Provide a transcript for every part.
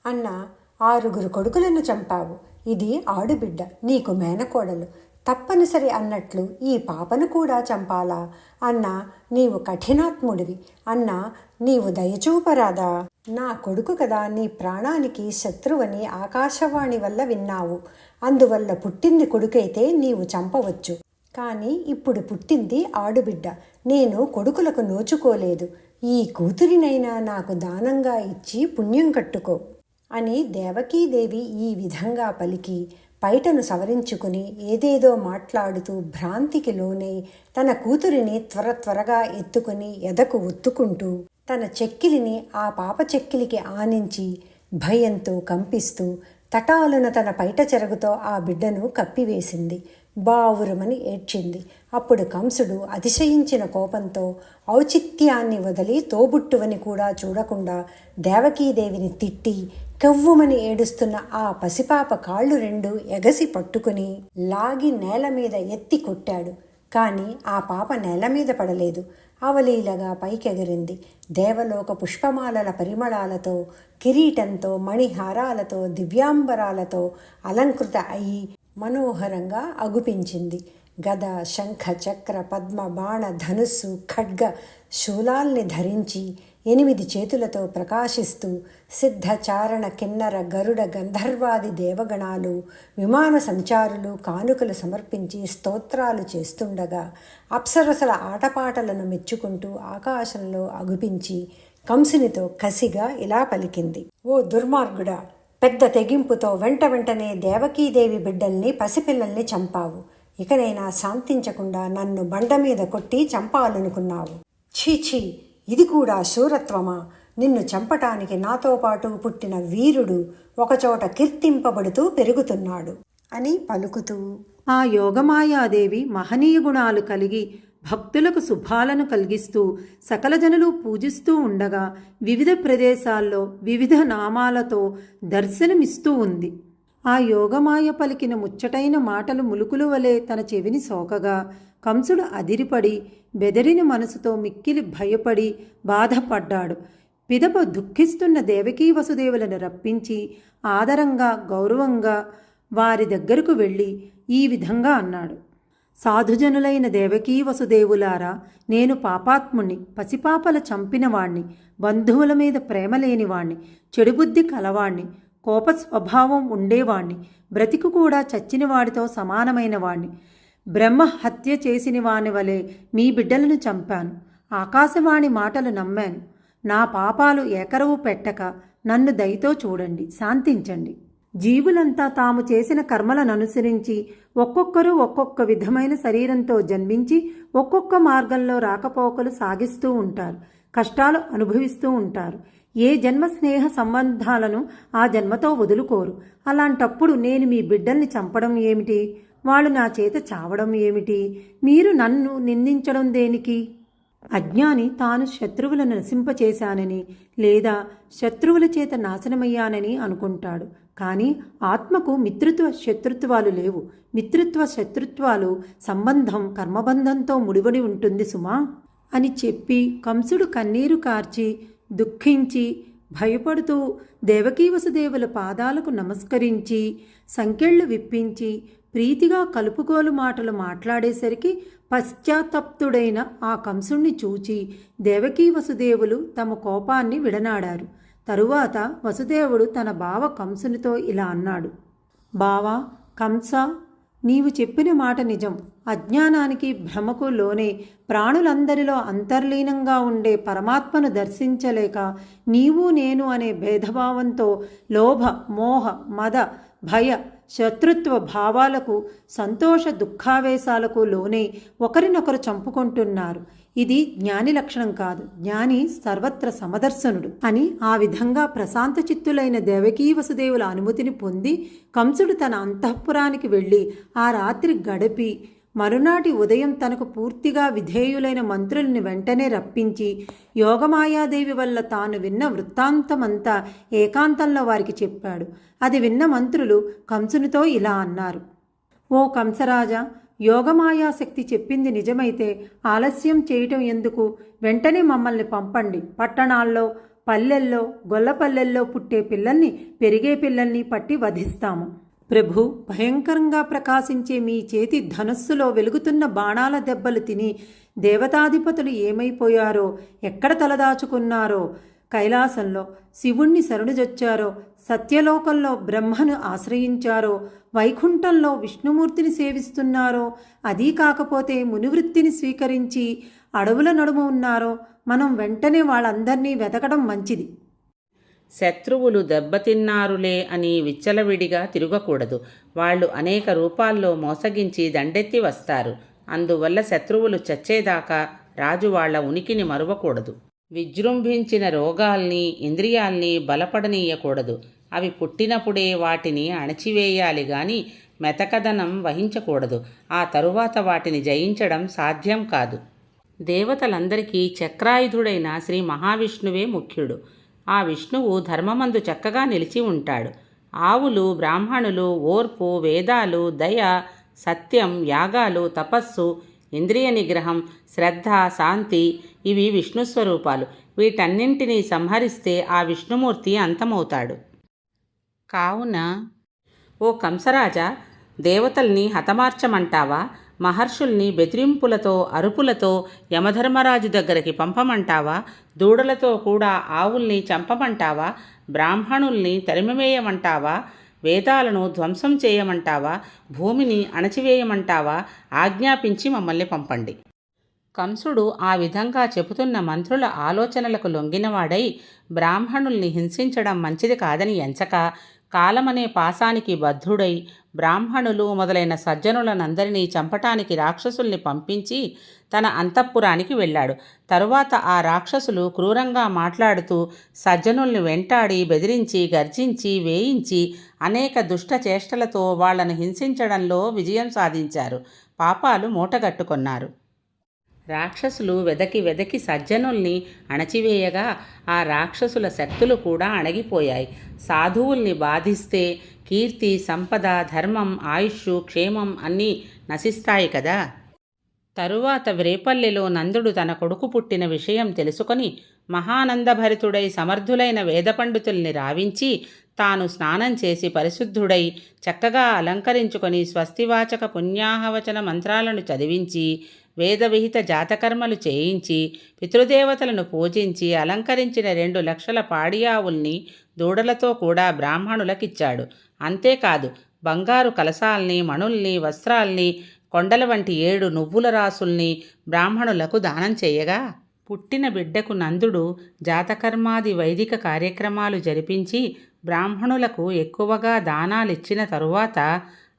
అన్న 6 కొడుకులను చంపావు. ఇది ఆడుబిడ్డ, నీకు మేనకోడలు. తప్పనిసరి అన్నట్లు ఈ పాపను కూడా చంపాలా? అన్నా, నీవు కఠినాత్ముడివి. అన్నా, నీవు దయచూపరాదా? నా కొడుకు కదా, నీ ప్రాణానికి శత్రువని ఆకాశవాణి వల్ల విన్నావు. అందువల్ల పుట్టింది కొడుకైతే నీవు చంపవచ్చు. కానీ ఇప్పుడు పుట్టింది ఆడుబిడ్డ. నేను కొడుకులకు నోచుకోలేదు. ఈ కూతురినైనా నాకు దానంగా ఇచ్చి పుణ్యం కట్టుకో అని దేవకీదేవి ఈ విధంగా పలికి పైటను సవరించుకుని ఏదేదో మాట్లాడుతూ భ్రాంతికి లోనై తన కూతురిని త్వరగా ఎత్తుకుని ఎదకు ఒత్తుకుంటూ తన చెక్కిలిని ఆ పాప చెక్కిలికి ఆనించి భయంతో కంపిస్తూ తటాలున తన పైట చెరగుతో ఆ బిడ్డను కప్పివేసింది. బావురమని ఏడ్చింది. అప్పుడు కంసుడు అతిశయించిన కోపంతో ఔచిత్యాన్ని వదిలి తోబుట్టువని కూడా చూడకుండా దేవకీదేవిని తిట్టి కెవ్వుమని ఏడుస్తున్న ఆ పసిపాప కాళ్ళు 2 ఎగసి పట్టుకుని లాగి నేల మీద ఎత్తి కొట్టాడు. కానీ ఆ పాప నేల మీద పడలేదు. అవలీలగా పైకెగిరింది. దేవలోక పుష్పమాలల పరిమళాలతో, కిరీటంతో, మణిహారాలతో, దివ్యాంబరాలతో అలంకృత అయి మనోహరంగా అగుపించింది. గద, శంఖ, చక్ర, పద్మ, బాణ, ధనుస్సు, ఖడ్గ, శూలాల్ని ధరించి 8 చేతులతో ప్రకాశిస్తూ సిద్ధ, చారణ, కిన్నర, గరుడ, గంధర్వాది దేవగణాలు, విమాన సంచారులు కానుకలు సమర్పించి స్తోత్రాలు చేస్తుండగా అప్సరసల ఆటపాటలను మెచ్చుకుంటూ ఆకాశంలో అగుపించి కంసునితో కసిగా ఇలా పలికింది. ఓ దుర్మార్గుడా, పెద్ద తెగింపుతో వెంటనే దేవకీదేవి బిడ్డల్ని, పసిపిల్లల్ని చంపావు. ఇకనైనా శాంతించకుండా నన్ను బండ మీద కొట్టి చంపాలనుకున్నావు. ఛీఛీ, ఇది కూడా శూరత్వమా? నిన్ను చంపటానికి నాతో పాటు పుట్టిన వీరుడు ఒకచోట కీర్తింపబడుతూ పెరుగుతున్నాడు అని పలుకుతూ ఆ యోగమాయాదేవి మహనీయ గుణాలు కలిగి భక్తులకు శుభాలను కలిగిస్తూ సకల జనులు పూజిస్తూ ఉండగా వివిధ ప్రదేశాల్లో వివిధ నామాలతో దర్శనమిస్తూ ఉంది. ఆ యోగమాయ పలికిన ముచ్చటైన మాటలు ములుకులు వలె తన చెవిని సోకగా కంసుడు అదిరిపడి బెదరిన మనసుతో మిక్కిలి భయపడి బాధపడ్డాడు. పిదప దుఃఖిస్తున్న దేవకీ వసుదేవులను రప్పించి ఆదరంగా గౌరవంగా వారి దగ్గరకు వెళ్ళి ఈ విధంగా అన్నాడు. సాధుజనులైన దేవకీ వసుదేవులారా, నేను పాపాత్ముణ్ణి, పసిపాపల చంపినవాణ్ణి, బంధువుల మీద ప్రేమ లేనివాణ్ణి, చెడుబుద్ధి కలవాణ్ణి, కోప స్వభావం ఉండేవాణ్ణి, బ్రతికు కూడా చచ్చిన వాడితో సమానమైన వాణ్ణి, బ్రహ్మ హత్య చేసిన వాని వలె మీ బిడ్డలను చంపాను. ఆకాశవాణి మాటలు నమ్మాను. నా పాపాలు ఏకరవు పెట్టక నన్ను దయతో చూడండి, శాంతించండి. జీవులంతా తాము చేసిన కర్మలను అనుసరించి ఒక్కొక్కరు ఒక్కొక్క విధమైన శరీరంతో జన్మించి ఒక్కొక్క మార్గంలో రాకపోకలు సాగిస్తూ ఉంటారు. కష్టాలు అనుభవిస్తూ ఉంటారు. ఏ జన్మ స్నేహ సంబంధాలను ఆ జన్మతో వదులుకోరు. అలాంటప్పుడు నేను మీ బిడ్డల్ని చంపడం ఏమిటి? వాళ్ళు నా చేత చావడం ఏమిటి? మీరు నన్ను నిందించడం దేనికి? అజ్ఞాని తాను శత్రువులను నశింపచేశానని లేదా శత్రువుల చేత నాశనమయ్యానని అనుకుంటాడు. కానీ ఆత్మకు మిత్రుత్వ శత్రుత్వాలు లేవు. మిత్రుత్వ శత్రుత్వాలు సంబంధం కర్మబంధంతో ముడివడి ఉంటుంది సుమా అని చెప్పి కంసుడు కన్నీరు కార్చి దుఃఖించి భయపడుతూ దేవకీ వసుదేవుల పాదాలకు నమస్కరించి సంకెళ్ళు విప్పించి ప్రీతిగా కలుపుకోలు మాటలు మాట్లాడేసరికి పశ్చాత్తప్తుడైన ఆ కంసుణ్ణి చూచి దేవకీ వసుదేవులు తమ కోపాన్ని విడనాడారు. తరువాత వసుదేవుడు తన బావ కంసునితో ఇలా అన్నాడు. బావా కంస, నీవు చెప్పిన మాట నిజం. అజ్ఞానానికి భ్రమకు లోనే ప్రాణులందరిలో అంతర్లీనంగా ఉండే పరమాత్మను దర్శించలేక నీవు నేను అనే భేదభావంతో లోభ, మోహ, మద, భయ, శత్రుత్వ భావాలకు, సంతోష దుఃఖావేశాలకు లోనే ఒకరినొకరు చంపుకుంటున్నారు. ఇది జ్ఞాని లక్షణం కాదు. జ్ఞాని సర్వత్ర సమదర్శనుడు అని ఆ విధంగా ప్రశాంత చిత్తులైన దేవకీ వసుదేవుల అనుమతిని పొంది కంసుడు తన అంతఃపురానికి వెళ్ళి ఆ రాత్రి గడిపి మరునాటి ఉదయం తనకు పూర్తిగా విధేయులైన మంత్రుల్ని వెంటనే రప్పించి యోగమాయాదేవి వల్ల తాను విన్న వృత్తాంతమంతా ఏకాంతంలో వారికి చెప్పాడు. అది విన్న మంత్రులు కంసునితో ఇలా అన్నారు. ఓ కంసరాజా, యోగమాయాశక్తి చెప్పింది నిజమైతే ఆలస్యం చేయటం ఎందుకు? వెంటనే మమ్మల్ని పంపండి. పట్టణాల్లో పల్లెల్లో గొల్లపల్లెల్లో పుట్టే పిల్లల్ని పెరిగే పిల్లల్ని పట్టి వధిస్తాము. ప్రభు, భయంకరంగా ప్రకాశించే మీ చేతి ధనస్సులో వెలుగుతున్న బాణాల దెబ్బలు తిని దేవతాధిపతులు ఏమైపోయారో, ఎక్కడ తలదాచుకున్నారో, కైలాసంలో శివుణ్ణి శరణుజొచ్చారో, సత్యలోకంలో బ్రహ్మను ఆశ్రయించారో, వైకుంఠంలో విష్ణుమూర్తిని సేవిస్తున్నారో, అదీ కాకపోతే మునివృత్తిని స్వీకరించి అడవుల నడుమ ఉన్నారో, మనం వెంటనే వాళ్ళందర్నీ వెతకడం మంచిది. శత్రువులు దెబ్బతిన్నారులే అని విచ్చలవిడిగా తిరగకూడదు. వాళ్ళు అనేక రూపాల్లో మోసగించి దండెత్తి వస్తారు. అందువల్ల శత్రువులు చచ్చేదాకా రాజు వాళ్ల ఉనికిని మరువకూడదు. విజృంభించిన రోగాల్ని, ఇంద్రియాల్ని బలపడనీయకూడదు. అవి పుట్టినప్పుడే వాటిని అణచివేయాలి గాని మెతకదనం వహించకూడదు. ఆ తరువాత వాటిని జయించడం సాధ్యం కాదు. దేవతలందరికీ చక్రాయుధుడైన శ్రీ మహావిష్ణువే ముఖ్యుడు. ఆ విష్ణువు ధర్మమందు చక్కగా నిలిచి ఉంటాడు. ఆవులు, బ్రాహ్మణులు, ఓర్పు, వేదాలు, దయ, సత్యం, యాగాలు, తపస్సు, ఇంద్రియ నిగ్రహం, శ్రద్ధ, శాంతి ఇవి విష్ణు స్వరూపాలు. వీటన్నింటినీ సంహరిస్తే ఆ విష్ణుమూర్తి అంతమవుతాడు. కావున ఓ కంసరాజా, దేవతల్ని హతమార్చమంటావా? మహర్షుల్ని బెదిరింపులతో, అరుపులతో యమధర్మరాజు దగ్గరికి పంపమంటావా? దూడలతో కూడా ఆవుల్ని చంపమంటావా? బ్రాహ్మణుల్ని తరిమివేయమంటావా? వేదాలను ధ్వంసం చేయమంటావా? భూమిని అణచివేయమంటావా? ఆజ్ఞాపించి మమ్మల్ని పంపండి. కంసుడు ఆ విధంగా చెబుతున్న మంత్రుల ఆలోచనలకు లొంగినవాడై బ్రాహ్మణుల్ని హింసించడం మంచిది కాదని ఎంచక, కాలమనే పాశానికి బద్ధుడై బ్రాహ్మణులు మొదలైన సజ్జనులనందరినీ చంపటానికి రాక్షసుల్ని పంపించి తన అంతఃపురానికి వెళ్ళాడు. తరువాత ఆ రాక్షసులు క్రూరంగా మాట్లాడుతూ సజ్జనుల్ని వెంటాడి, బెదిరించి, గర్జించి, వేయించి అనేక దుష్ట చేష్టలతో వాళ్లను హింసించడంలో విజయం సాధించారు. పాపాలు మూటగట్టుకొన్నారు. రాక్షసులు వెదకి సజ్జనుల్ని అణచివేయగా ఆ రాక్షసుల శక్తులు కూడా అణగిపోయాయి. సాధువుల్ని బాధిస్తే కీర్తి, సంపద, ధర్మం, ఆయుష్, క్షేమం అన్నీ నశిస్తాయి కదా. తరువాత వ్రేపల్లెలో నందుడు తన కొడుకు పుట్టిన విషయం తెలుసుకొని మహానందభరితుడై సమర్థులైన వేద పండితుల్ని రావించి తాను స్నానం చేసి పరిశుద్ధుడై చక్కగా అలంకరించుకొని స్వస్తివాచక పుణ్యాహవచన మంత్రాలను చదివించి వేదవిహిత జాతకర్మలు చేయించి పితృదేవతలను పూజించి అలంకరించిన 2 లక్షల పాడియావుల్ని దూడలతో కూడా బ్రాహ్మణులకిచ్చాడు. అంతేకాదు బంగారు కలశాల్ని, మణుల్ని, వస్త్రాల్ని, కొండల వంటి 7 నువ్వుల రాసుల్ని బ్రాహ్మణులకు దానం చేయగా, పుట్టిన బిడ్డకు నందుడు జాతకర్మాది వైదిక కార్యక్రమాలు జరిపించి బ్రాహ్మణులకు ఎక్కువగా దానాలిచ్చిన తరువాత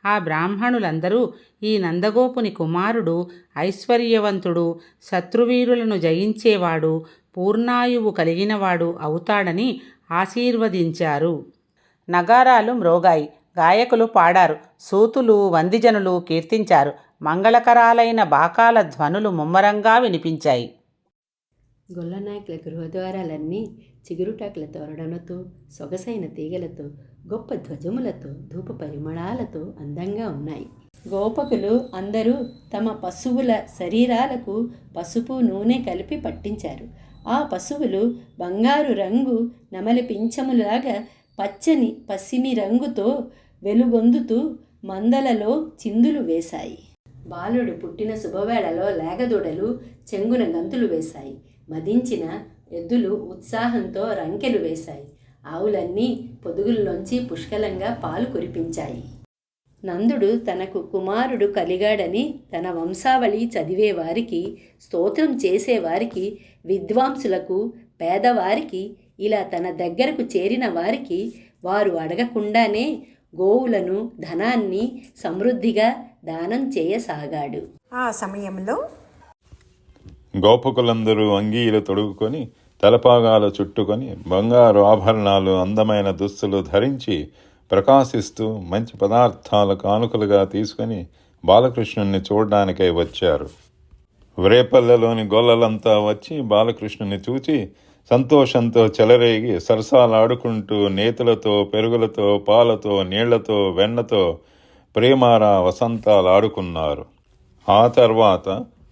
ఆ బ్రాహ్మణులందరూ ఈ నందగోపుని కుమారుడు ఐశ్వర్యవంతుడు, శత్రువీరులను జయించేవాడు, పూర్ణాయువు కలిగినవాడు అవుతాడని ఆశీర్వదించారు. నగారాలు మ్రోగాయి, గాయకులు పాడారు, సూతులు, వందిజనులు కీర్తించారు. మంగళకరాలైన బాకాల ధ్వనులు ముమ్మరంగా వినిపించాయి. గొల్లనాయకుల గృహద్వారాలన్నీ చిగురుటాకుల తోరణలతో, సొగసైన తీగలతో, గొప్ప ధ్వజములతో, ధూప పరిమళాలతో అందంగా ఉన్నాయి. గోపకులు అందరూ తమ పశువుల శరీరాలకు పసుపు, నూనె కలిపి పట్టించారు. ఆ పశువులు బంగారు రంగు నెమలి పింఛములాగా పచ్చని పసిమి రంగుతో వెలుగొందుతూ మందలలో చిందులు వేశాయి. బాలుడు పుట్టిన శుభవేళలో లేగదూడలు చెంగున గంతులు వేశాయి. మదించిన ఎద్దులు ఉత్సాహంతో రంకెలు వేశాయి. ఆవులన్నీ పొదుగుల్లోంచి పుష్కలంగా పాలు కురిపించాయి. నందుడు తనకు కుమారుడు కలిగాడని తన వంశావళి చదివేవారికి, స్తోత్రం చేసేవారికి, విద్వాంసులకు, పేదవారికి, ఇలా తన దగ్గరకు చేరిన వారికి వారు అడగకుండానే గోవులను, ధనాన్ని సమృద్ధిగా దానం చేయసాగాడు. ఆ సమయంలో గోపకులందరూ అంగీలు తొడుగుకొని, తలపాగాలు చుట్టుకొని, బంగారు ఆభరణాలు, అందమైన దుస్తులు ధరించి ప్రకాశిస్తూ మంచి పదార్థాలు కానుకలుగా తీసుకొని బాలకృష్ణుణ్ణి చూడడానికై వచ్చారు. వ్రేపల్లెలోని గొల్లలంతా వచ్చి బాలకృష్ణుని చూచి సంతోషంతో చెలరేగి సరసాలాడుకుంటూ నేతులతో, పెరుగులతో, పాలతో, నీళ్లతో, వెన్నతో ప్రేమారా వసంతాలాడుకున్నారు. ఆ తర్వాత,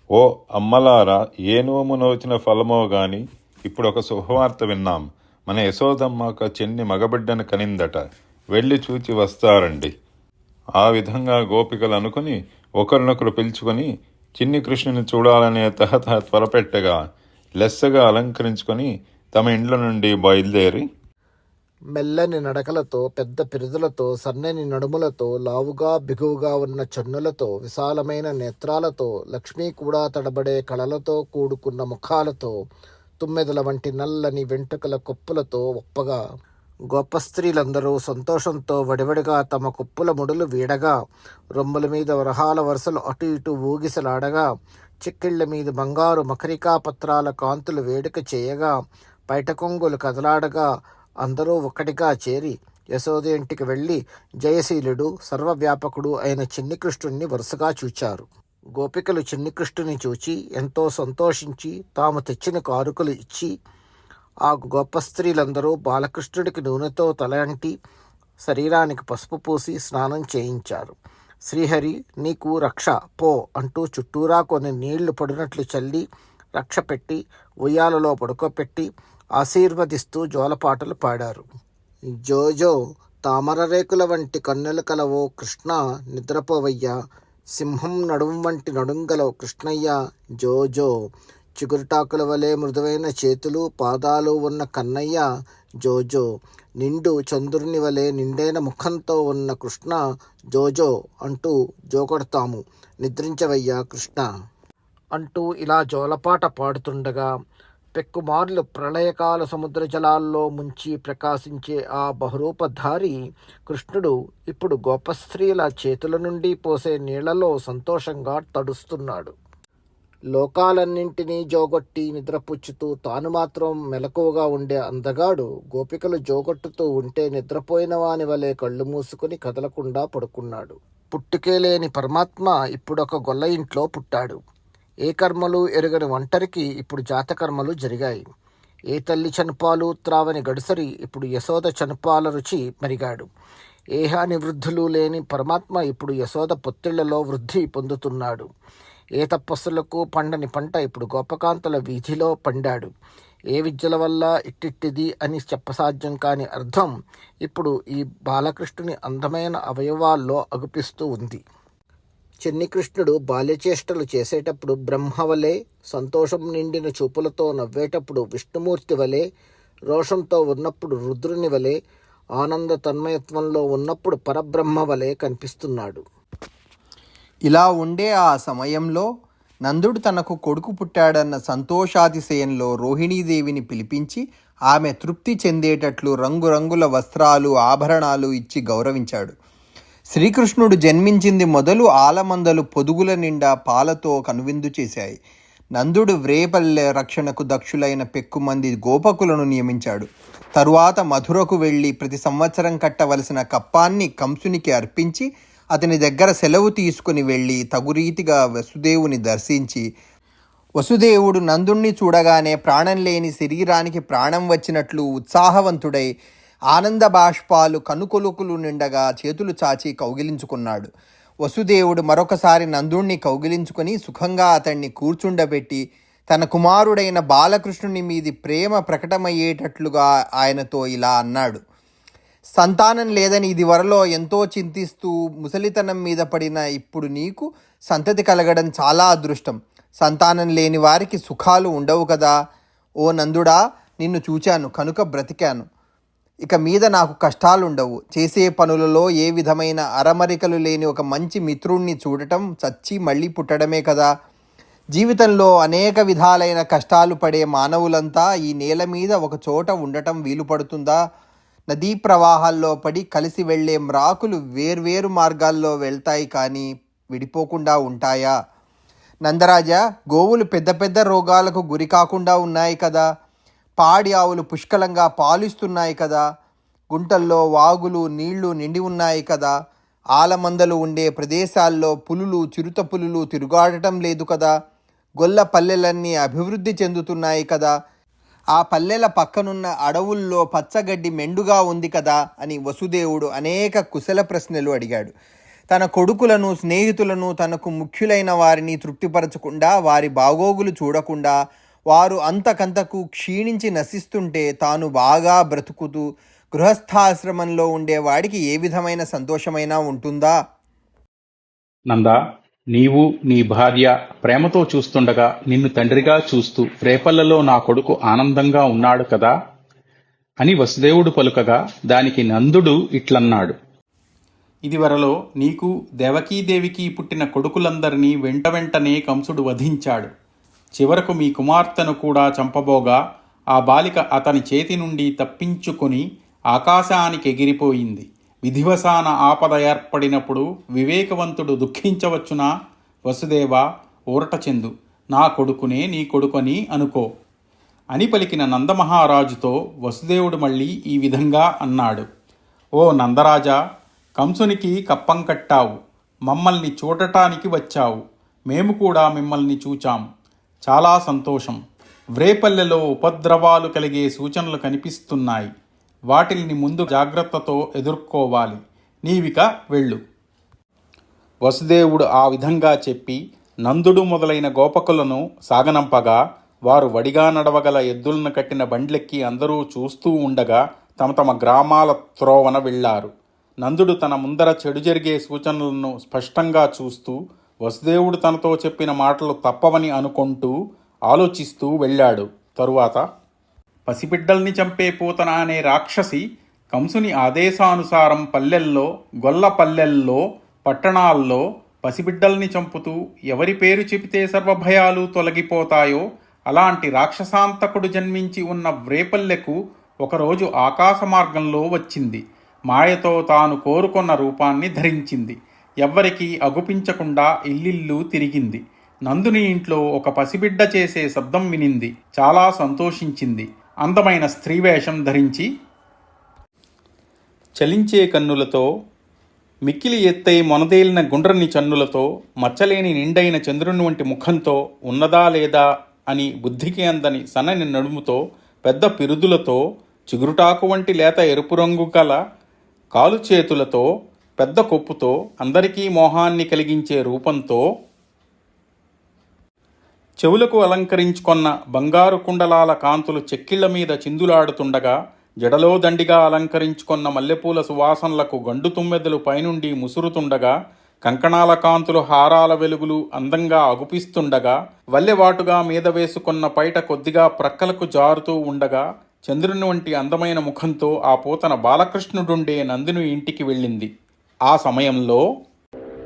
ఓ అమ్మలారా, ఏ నోము నోచిన ఫలమో గాని ఇప్పుడు ఒక శుభవార్త విన్నాం. మన యశోదమ్మ ఒక చిన్ని మగబిడ్డను కనిందట, వెళ్ళి చూచి వస్తారండి. ఆ విధంగా గోపికలు అనుకుని ఒకరినొకరు పిలుచుకొని చిన్ని కృష్ణుని చూడాలనే తహతహ త్వరపెట్టగా లెస్సగా అలంకరించుకొని తమ ఇండ్ల నుండి బయలుదేరి మెల్లని నడకలతో, పెద్ద పిరుదులతో, సన్నని నడుములతో, లావుగా బిగువుగా ఉన్న చన్నులతో, విశాలమైన నేత్రాలతో, లక్ష్మీ కూడా తడబడే కళలతో కూడుకున్న ముఖాలతో, తుమ్మెదల వంటి నల్లని వెంట్రుకల కుప్పులతో ఒప్పగా గొప్ప స్త్రీలందరూ సంతోషంతో వడివడిగా తమ కుప్పుల ముడులు వీడగా, రొమ్ముల మీద వరహాల వరుసలు అటు ఇటు ఊగిసలాడగా, చిక్కిళ్ల మీద బంగారు మకరికా పత్రాల కాంతులు వేడుక చేయగా, పైట కొంగులు కదలాడగా, అందరూ ఒక్కటిగా చేరి యశోద ఇంటికి వెళ్ళి జయశీలుడు, సర్వవ్యాపకుడు అయిన చిన్ని కృష్ణుణ్ణి వరుసగా చూచారు. గోపికలు చిన్ని కృష్ణుని చూచి ఎంతో సంతోషించి తాము తెచ్చిన కారుకలు ఇచ్చి, ఆ గొప్ప స్త్రీలందరూ బాలకృష్ణుడికి నూనెతో తల అంటి శరీరానికి పసుపు పూసి స్నానం చేయించారు. శ్రీహరి నీకు రక్ష పో అంటూ చుట్టూరా కొన్ని నీళ్లు పడినట్లు చల్లి రక్ష పెట్టి ఉయ్యాలలో పడుకోపెట్టి ఆశీర్వదిస్తూ జోలపాటలు పాడారు. జోజో తామర రేకుల వంటి కన్నులు కలవో కృష్ణ నిద్రపోవయ్యా, సింహం నడుం వంటి నడుంగలవు కృష్ణయ్య జోజో, చిగురుటాకుల వలె మృదువైన చేతులు పాదాలు ఉన్న కన్నయ్య జోజో, నిండు చంద్రుని వలె నిండైన ముఖంతో ఉన్న కృష్ణ జోజో అంటూ జోకొడతాము, నిద్రించవయ్యా కృష్ణ అంటూ ఇలా జోలపాట పాడుతుండగా పెక్కుమార్లు ప్రళయకాల సముద్ర జలాల్లో ముంచి ప్రకాశించే ఆ బహురూపధారి కృష్ణుడు ఇప్పుడు గోపస్త్రీల చేతుల నుండి పోసే నీళ్లలో సంతోషంగా తడుస్తున్నాడు. లోకాలన్నింటినీ జోగొట్టి నిద్రపుచ్చుతూ తాను మాత్రం మెలకువగా ఉండే అందగాడు గోపికలు జోగొట్టుతూ ఉంటే నిద్రపోయిన వాని వలె కళ్ళు మూసుకుని కదలకుండా పడుకున్నాడు. పుట్టుకే లేని పరమాత్మ ఇప్పుడొక గొల్ల ఇంట్లో పుట్టాడు. ఏ కర్మలు ఎరుగని ఒంటరికి ఇప్పుడు జాతకర్మలు జరిగాయి. ఏ తల్లి చనుపాలు త్రావని గడుసరి ఇప్పుడు యశోద చనుపాల రుచి మరిగాడు. ఏ హాని వృద్ధులు లేని పరమాత్మ ఇప్పుడు యశోద పొత్తిళ్లలో వృద్ధి పొందుతున్నాడు. ఏ తపస్సులకు పండని పంట ఇప్పుడు గోపకాంతుల వీధిలో పండాడు. ఏ విద్యల వల్ల ఇట్టిట్టిది అని చెప్పసాధ్యం కాని అర్థం ఇప్పుడు ఈ బాలకృష్ణుని అందమైన అవయవాల్లో అగుపిస్తూ ఉంది. చిన్ని కృష్ణుడు బాల్యచేష్టలు చేసేటప్పుడు బ్రహ్మవలే, సంతోషం నిండిన చూపులతో నవ్వేటప్పుడు విష్ణుమూర్తి వలె, రోషంతో ఉన్నప్పుడు రుద్రుని వలె, ఆనంద తన్మయత్వంలో ఉన్నప్పుడు పరబ్రహ్మ వలె కనిపిస్తున్నాడు. ఇలా ఉండే ఆ సమయంలో నందుడు తనకు కొడుకు పుట్టాడన్న సంతోషాతిశయంలో రోహిణీదేవిని పిలిపించి ఆమె తృప్తి చెందేటట్లు రంగురంగుల వస్త్రాలు ఆభరణాలు ఇచ్చి గౌరవించాడు. శ్రీకృష్ణుడు జన్మించింది మొదలు ఆలమందలు పొదుగుల నిండా పాలతో కనువిందు చేశాయి. నందుడు వ్రేపల్లె రక్షణకు దక్షులైన పెక్కుమంది గోపకులను నియమించాడు. తరువాత మధురకు వెళ్ళి ప్రతి సంవత్సరం కట్టవలసిన కప్పాన్ని కంసునికి అర్పించి అతని దగ్గర సెలవు తీసుకుని వెళ్ళి తగురీతిగా వసుదేవుని దర్శించి, వసుదేవుడు నందుణ్ణి చూడగానే ప్రాణం లేని శరీరానికి ప్రాణం వచ్చినట్లు ఉత్సాహవంతుడై ఆనంద బాష్పాలు కనుకొలుకులు నిండగా చేతులు చాచి కౌగిలించుకున్నాడు. వసుదేవుడు మరొకసారి నందుణ్ణి కౌగిలించుకొని సుఖంగా అతన్ని కూర్చుండబెట్టి తన కుమారుడైన బాలకృష్ణుని మీది ప్రేమ ప్రకటమయ్యేటట్లుగా ఆయనతో ఇలా అన్నాడు. సంతానం లేదని ఇదివరలో ఎంతో చింతిస్తూ ముసలితనం మీద పడిన ఇప్పుడు నీకు సంతతి కలగడం చాలా అదృష్టం. సంతానం లేని వారికి సుఖాలు ఉండవు కదా. ఓ నందుడా, నిన్ను చూచాను కనుక బ్రతికాను. ఇక మీద నాకు కష్టాలుండవు. చేసే పనులలో ఏ విధమైన అరమరికలు లేని ఒక మంచి మిత్రుణ్ణి చూడటం చచ్చి మళ్ళీ పుట్టడమే కదా. జీవితంలో అనేక విధాలైన కష్టాలు పడే మానవులంతా ఈ నేల మీద ఒక చోట ఉండటం వీలు పడుతుందా? నదీ ప్రవాహాల్లో పడి కలిసి వెళ్లే మ్రాకులు వేర్వేరు మార్గాల్లో వెళ్తాయి కానీ విడిపోకుండా ఉంటాయా? నందరాజా, గోవులు పెద్ద పెద్ద రోగాలకు గురి కాకుండా ఉన్నాయి కదా. పాడి ఆవులు పుష్కలంగా పాలిస్తున్నాయి కదా. గుంటల్లో వాగులు నీళ్లు నిండి ఉన్నాయి కదా. ఆలమందలు ఉండే ప్రదేశాల్లో పులులు చిరుత పులులు తిరుగాడటం లేదు కదా. గొల్ల పల్లెలన్నీ అభివృద్ధి చెందుతున్నాయి కదా. ఆ పల్లెల పక్కనున్న అడవుల్లో పచ్చగడ్డి మెండుగా ఉంది కదా అని వసుదేవుడు అనేక కుశల ప్రశ్నలు అడిగాడు. తన కొడుకులను స్నేహితులను తనకు ముఖ్యులైన వారిని తృప్తిపరచకుండా వారి బాగోగులు చూడకుండా వారు అంతకంతకు క్షీణించి నశిస్తుంటే తాను బాగా బ్రతుకుతూ గృహస్థాశ్రమంలో ఉండేవాడికి ఏ విధమైన సంతోషమైనా ఉంటుందా? నందా, నీవు నీ భార్య ప్రేమతో చూస్తుండగా నిన్ను తండ్రిగా చూస్తూ రేపల్లలో నా కొడుకు ఆనందంగా ఉన్నాడు కదా అని వసుదేవుడు పలుకగా దానికి నందుడు ఇట్లన్నాడు: ఇదివరలో నీకు దేవకీదేవికి పుట్టిన కొడుకులందరినీ వెంటనే కంసుడు వధించాడు. చివరకు మీ కుమార్తెను కూడా చంపబోగా ఆ బాలిక అతని చేతి నుండి తప్పించుకొని ఆకాశానికి ఎగిరిపోయింది. విధివసాన ఆపద ఏర్పడినప్పుడు వివేకవంతుడు దుఃఖించవచ్చునా? వసుదేవ, ఊరట చెందు, నా కొడుకునే నీ కొడుకుని అనుకో అని పలికిన నందమహారాజుతో వసుదేవుడు మళ్ళీ ఈ విధంగా అన్నాడు: ఓ నందరాజా, కంసునికి కప్పం కట్టావు, మమ్మల్ని చూడటానికి వచ్చావు. మేము కూడా మిమ్మల్ని చూచాం. చాలా సంతోషం. వ్రేపల్లెలో ఉపద్రవాలు కలిగే సూచనలు కనిపిస్తున్నాయి. వాటిని ముందు జాగ్రత్తతో ఎదుర్కోవాలి. నీవిక వెళ్ళు. వసుదేవుడు ఆ విధంగా చెప్పి నందుడు మొదలైన గోపకులను సాగనంపగా వారు వడిగా నడవగల ఎద్దులను కట్టిన బండ్లెక్కి అందరూ చూస్తూ ఉండగా తమ తమ గ్రామాల త్రోవన వెళ్లారు. నందుడు తన ముందర చెడు జరిగే సూచనలను స్పష్టంగా చూస్తూ వసుదేవుడు తనతో చెప్పిన మాటలు తప్పవని అనుకుంటూ ఆలోచిస్తూ వెళ్ళాడు. తరువాత పసిబిడ్డల్ని చంపే పూతన అనే రాక్షసి కంసుని ఆదేశానుసారం పల్లెల్లో, గొల్ల పల్లెల్లో, పట్టణాల్లో పసిబిడ్డల్ని చంపుతూ ఎవరి పేరు చెబితే సర్వభయాలు తొలగిపోతాయో అలాంటి రాక్షసాంతకుడు జన్మించి ఉన్న వ్రేపల్లెకు ఒకరోజు ఆకాశ మార్గంలో వచ్చింది. మాయతో తాను కోరుకున్న రూపాన్ని ధరించింది. ఎవ్వరికీ అగుపించకుండా ఇల్లిల్లు తిరిగింది. నందుని ఇంట్లో ఒక పసిబిడ్డ చేసే శబ్దం వినింది. చాలా సంతోషించింది. అందమైన స్త్రీవేషం ధరించి చలించే కన్నులతో, మిక్కిలి ఎత్తై మొనదేలిన గుండ్రని చన్నులతో, మచ్చలేని నిండైన చంద్రుని వంటి ముఖంతో, ఉన్నదా లేదా అని బుద్ధికి అందని సన్నని నడుముతో, పెద్ద పిరుదులతో, చిగురుటాకు వంటి లేత ఎరుపు రంగు గల కాలు చేతులతో, పెద్ద కొప్పుతో, అందరికీ మోహాన్ని కలిగించే రూపంతో, చెవులకు అలంకరించుకొన్న బంగారు కుండలాల కాంతులు చెక్కిళ్ల మీద చిందులాడుతుండగా, జడలో దండిగా అలంకరించుకొన్న మల్లెపూల సువాసనలకు గండు తుమ్మెదలు పైనుండి ముసురుతుండగా, కంకణాల కాంతులు హారాల వెలుగులు అందంగా అగుపిస్తుండగా, వల్లెవాటుగా మీద వేసుకొన్న పైట కొద్దిగా ప్రక్కలకు జారుతూ ఉండగా, చంద్రుని వంటి అందమైన ముఖంతో ఆ పూతన బాలకృష్ణుడుండే నందుని ఇంటికి వెళ్ళింది. ఆ సమయంలో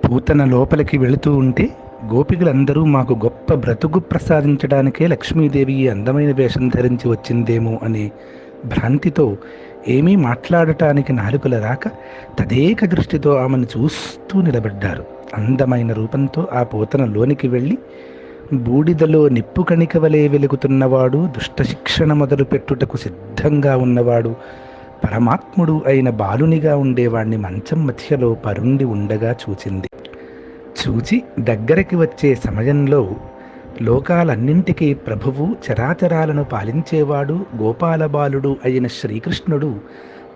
పూతన లోపలికి వెళుతూ ఉంటే గోపికలందరూ మాకు గొప్ప బ్రతుకు ప్రసాదించడానికే లక్ష్మీదేవి ఈ అందమైన వేషం ధరించి వచ్చిందేమో అనే భ్రాంతితో ఏమీ మాట్లాడటానికి నాలుకల రాక తదేక దృష్టితో ఆమెను చూస్తూ నిలబడ్డారు. అందమైన రూపంతో ఆ పూతన లోనికి వెళ్ళి బూడిదలో నిప్పు కణిక వలె వెలుగుతున్నవాడు, దుష్ట శిక్షణ మొదలు పెట్టుటకు సిద్ధంగా ఉన్నవాడు, పరమాత్ముడు అయిన బాలునిగా ఉండేవాణ్ణి మంచం మధ్యలో పరుండి ఉండగా చూచింది. చూచి దగ్గరికి వచ్చే సమయంలో లోకాలన్నింటికీ ప్రభువు, చరాచరాలను పాలించేవాడు, గోపాలబాలుడు అయిన శ్రీకృష్ణుడు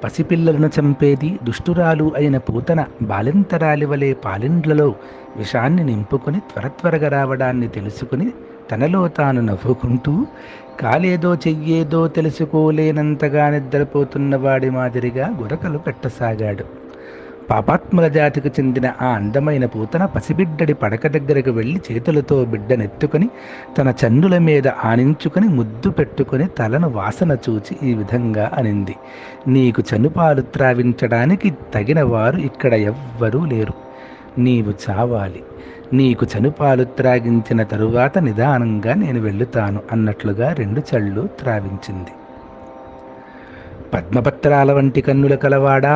పసిపిల్లలను చంపేది దుష్టురాలు అయిన పూతన బాలింతరాలి వలె పాలిండ్లలో విషాన్ని నింపుకొని త్వరగా రావడాన్ని తెలుసుకుని తనలో తాను నవ్వుకుంటూ కాలేదో చెయ్యేదో తెలుసుకోలేనంతగా నిద్రపోతున్న వాడి మాదిరిగా గురకలు పెట్టసాగాడు. పాపాత్ముల జాతికి చెందిన ఆ అందమైన పూతన పసిబిడ్డడి పడక దగ్గరకు వెళ్ళి చేతులతో బిడ్డనెత్తుకొని తన చన్నుల మీద ఆనించుకొని ముద్దు పెట్టుకొని తలను వాసన చూచి ఈ విధంగా అనింది: నీకు చనుపాలు త్రావించడానికి తగిన వారు ఇక్కడ ఎవ్వరూ లేరు. నీవు చావాలి. నీకు చనుపాలు త్రాగించిన తరువాత నిదానంగా నేను వెళ్ళుతాను అన్నట్లుగా 2 చళ్ళు త్రావించింది. పద్మపత్రాల వంటి కన్నుల కలవాడా,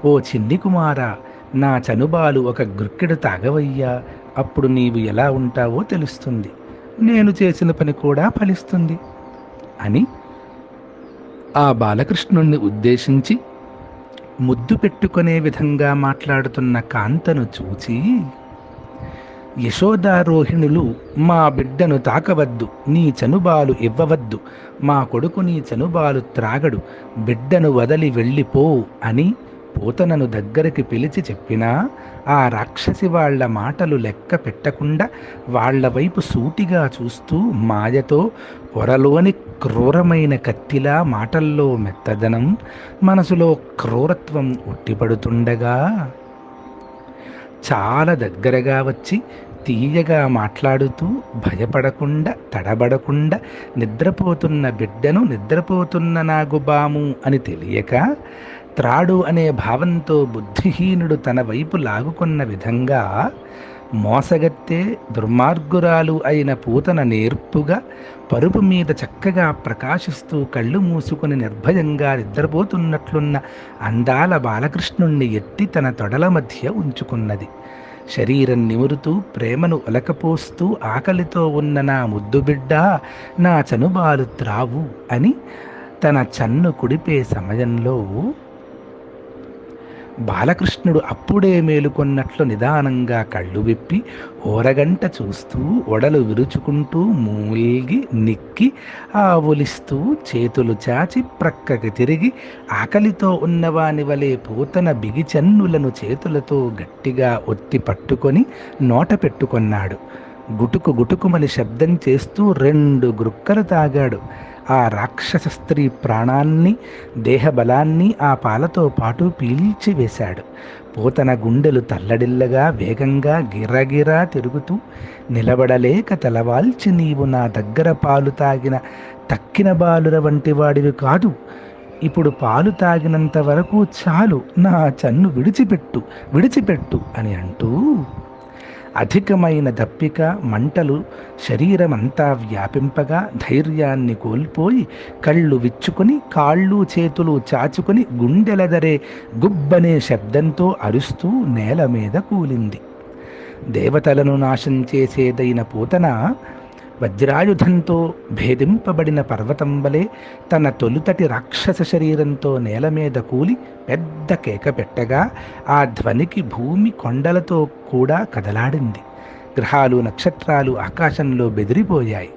ఓ చిన్ని కుమారా, నా చనుబాలు ఒక గుక్కెడు తాగవయ్యా, అప్పుడు నీవు ఎలా ఉంటావో తెలుస్తుంది. నేను చేసిన పని కూడా ఫలిస్తుంది అని ఆ బాలకృష్ణుణ్ణి ఉద్దేశించి ముద్దు పెట్టుకునే విధంగా మాట్లాడుతున్న కాంతను చూచి, యశోదారోహిణులు మా బిడ్డను తాకవద్దు, నీ చనుబాలు ఇవ్వవద్దు, మా కొడుకు నీ చనుబాలు త్రాగడు, బిడ్డను వదలి వెళ్ళిపో అని పూతనను దగ్గరికి పిలిచి చెప్పినా ఆ రాక్షసి వాళ్ల మాటలు లెక్క పెట్టకుండా వాళ్ల వైపు సూటిగా చూస్తూ మాయతో పొరలోని క్రూరమైన కత్తిలా మాటల్లో మెత్తదనం, మనసులో క్రూరత్వం ఉట్టిపడుతుండగా చాలా దగ్గరగా వచ్చి తీయగా మాట్లాడుతూ భయపడకుండా తడబడకుండా నిద్రపోతున్న బిడ్డను నిద్రపోతున్న నాగుబాము అని తెలియక త్రాడు అనే భావంతో బుద్ధిహీనుడు తన వైపు లాగుకున్న విధంగా మోసగత్తే దుర్మార్గురాలు అయిన పూతన నేర్పుగా పరుపు మీద చక్కగా ప్రకాశిస్తూ కళ్ళు మూసుకుని నిర్భయంగా నిద్రపోతున్నట్లున్న అందాల బాలకృష్ణుణ్ణి ఎత్తి తన తొడల మధ్య ఉంచుకున్నది. శరీరం నిమురుతూ ప్రేమను ఒలకపోస్తూ ఆకలితో ఉన్న నా ముద్దు బిడ్డ, నా చనుబాలు త్రావు అని తన చన్ను కుడిపే సమయంలో బాలకృష్ణుడు అప్పుడే మేలుకొన్నట్లు నిదానంగా కళ్ళు విప్పి ఓరగంట చూస్తూ ఒడలు విరుచుకుంటూ మూల్గి నిక్కి ఆవులిస్తూ చేతులు చాచి ప్రక్కకి తిరిగి ఆకలితో ఉన్నవాని వలె పూతన బిగిచన్నులను చేతులతో గట్టిగా ఒత్తి పట్టుకొని నోట పెట్టుకొన్నాడు. గుటుకు గుటుకుమని శబ్దం చేస్తూ 2 గురుక్కలు తాగాడు. ఆ రాక్షస స్త్రీ ప్రాణాన్ని, దేహబలాన్ని ఆ పాలతో పాటు పీల్చివేశాడు. పూతన గుండెలు తల్లడిల్లగా వేగంగా గిరగిరా తిరుగుతూ నిలబడలేక తలవాల్చి, నీవు నా దగ్గర పాలు తాగిన తక్కిన బాలుర వంటి వాడివి కాదు, ఇప్పుడు పాలు తాగినంత వరకు చాలు, నా చన్ను విడిచిపెట్టు అని అంటూ అధికమైన దప్పిక, మంటలు శరీరమంతా వ్యాపింపగా ధైర్యాన్ని కోల్పోయి కళ్ళు విచ్చుకొని కాళ్ళు చేతులు చాచుకొని గుండెలదరే గుబ్బనే శబ్దంతో అరుస్తూ నేల మీద కూలింది. దేవతలను నాశం చేసేదైన పూతన వజ్రాయుధంతో భేదింపబడిన పర్వతం వలె తన తొలుతటి రాక్షస శరీరంతో నేల మీద కూలి పెద్ద కేక పెట్టగా ఆ ధ్వనికి భూమి కొండలతో కూడా కదలాడింది. గ్రహాలు నక్షత్రాలు ఆకాశంలో బెదిరిపోయాయి.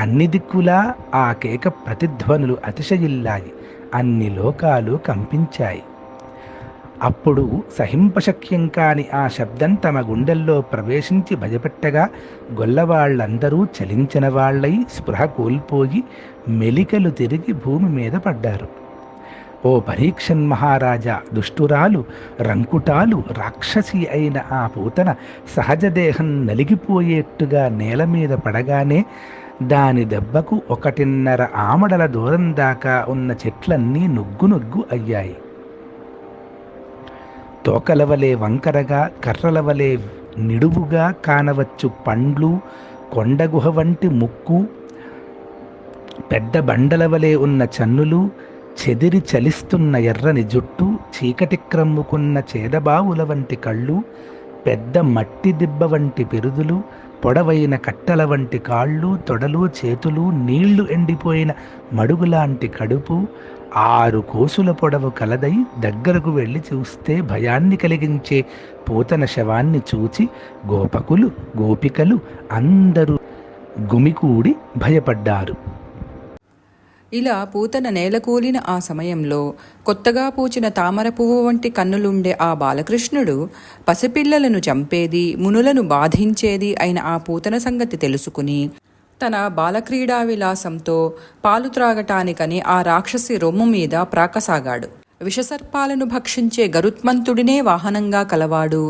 అన్ని దిక్కులా ఆ కేక ప్రతిధ్వనులు అతిశయిల్లాయి. అన్ని లోకాలు కంపించాయి. అప్పుడు సహింపశక్యం కాని ఆ శబ్దం తమ గుండెల్లో ప్రవేశించి భయపెట్టగా గొల్లవాళ్లందరూ చలించిన వాళ్లై స్పృహ కోల్పోయి మెలికలు తిరిగి భూమి మీద పడ్డారు. ఓ పరీక్షన్ మహారాజా, దుష్టురాలు, రంకుటాలు, రాక్షసి అయిన ఆ పూతన సహజదేహం నలిగిపోయేట్టుగా నేల మీద పడగానే దాని దెబ్బకు 1.5 ఆమడల దూరం దాకా ఉన్న చెట్లన్నీ నుగ్గు అయ్యాయి. తోకలవలే వంకరగా, కర్రలవలే నిడువుగా కానవచ్చు పండ్లు, కొండగుహ వంటి ముక్కు, పెద్ద బండలవలే ఉన్న చన్నులు, చెదిరి చలిస్తున్న ఎర్రని జుట్టు, చీకటి క్రమ్ముకున్న చేదబావుల వంటి కళ్ళు, పెద్ద మట్టి దిబ్బ వంటి పెరుదులు, పొడవైన కట్టల వంటి కాళ్ళు, తొడలు, చేతులు, నీళ్లు ఎండిపోయిన మడుగులాంటి కడుపు, 6 కోసుల పొడవు కలదై దగ్గరకు వెళ్ళి చూస్తే భయాన్ని కలిగించే పూతన శవాన్ని చూచి గోపకులు, గోపికలు అందరూ గుమికూడి భయపడ్డారు. ఇలా పూతన నేలకూలిన ఆ సమయంలో కొత్తగా పూచిన తామర పువ్వు వంటి కన్నులుండే ఆ బాలకృష్ణుడు పసిపిల్లలను చంపేది, మునులను బాధించేది అయిన ఆ పూతన సంగతి తెలుసుకుని తన బాలక్రీడా విలాసంతో పాలు త్రాగటానికని ఆ రాక్షసి రొమ్ము మీద ప్రాకసాగాడు. విషసర్పాలను భక్షించే గరుత్మంతుడినే వాహనంగా కలవాడు,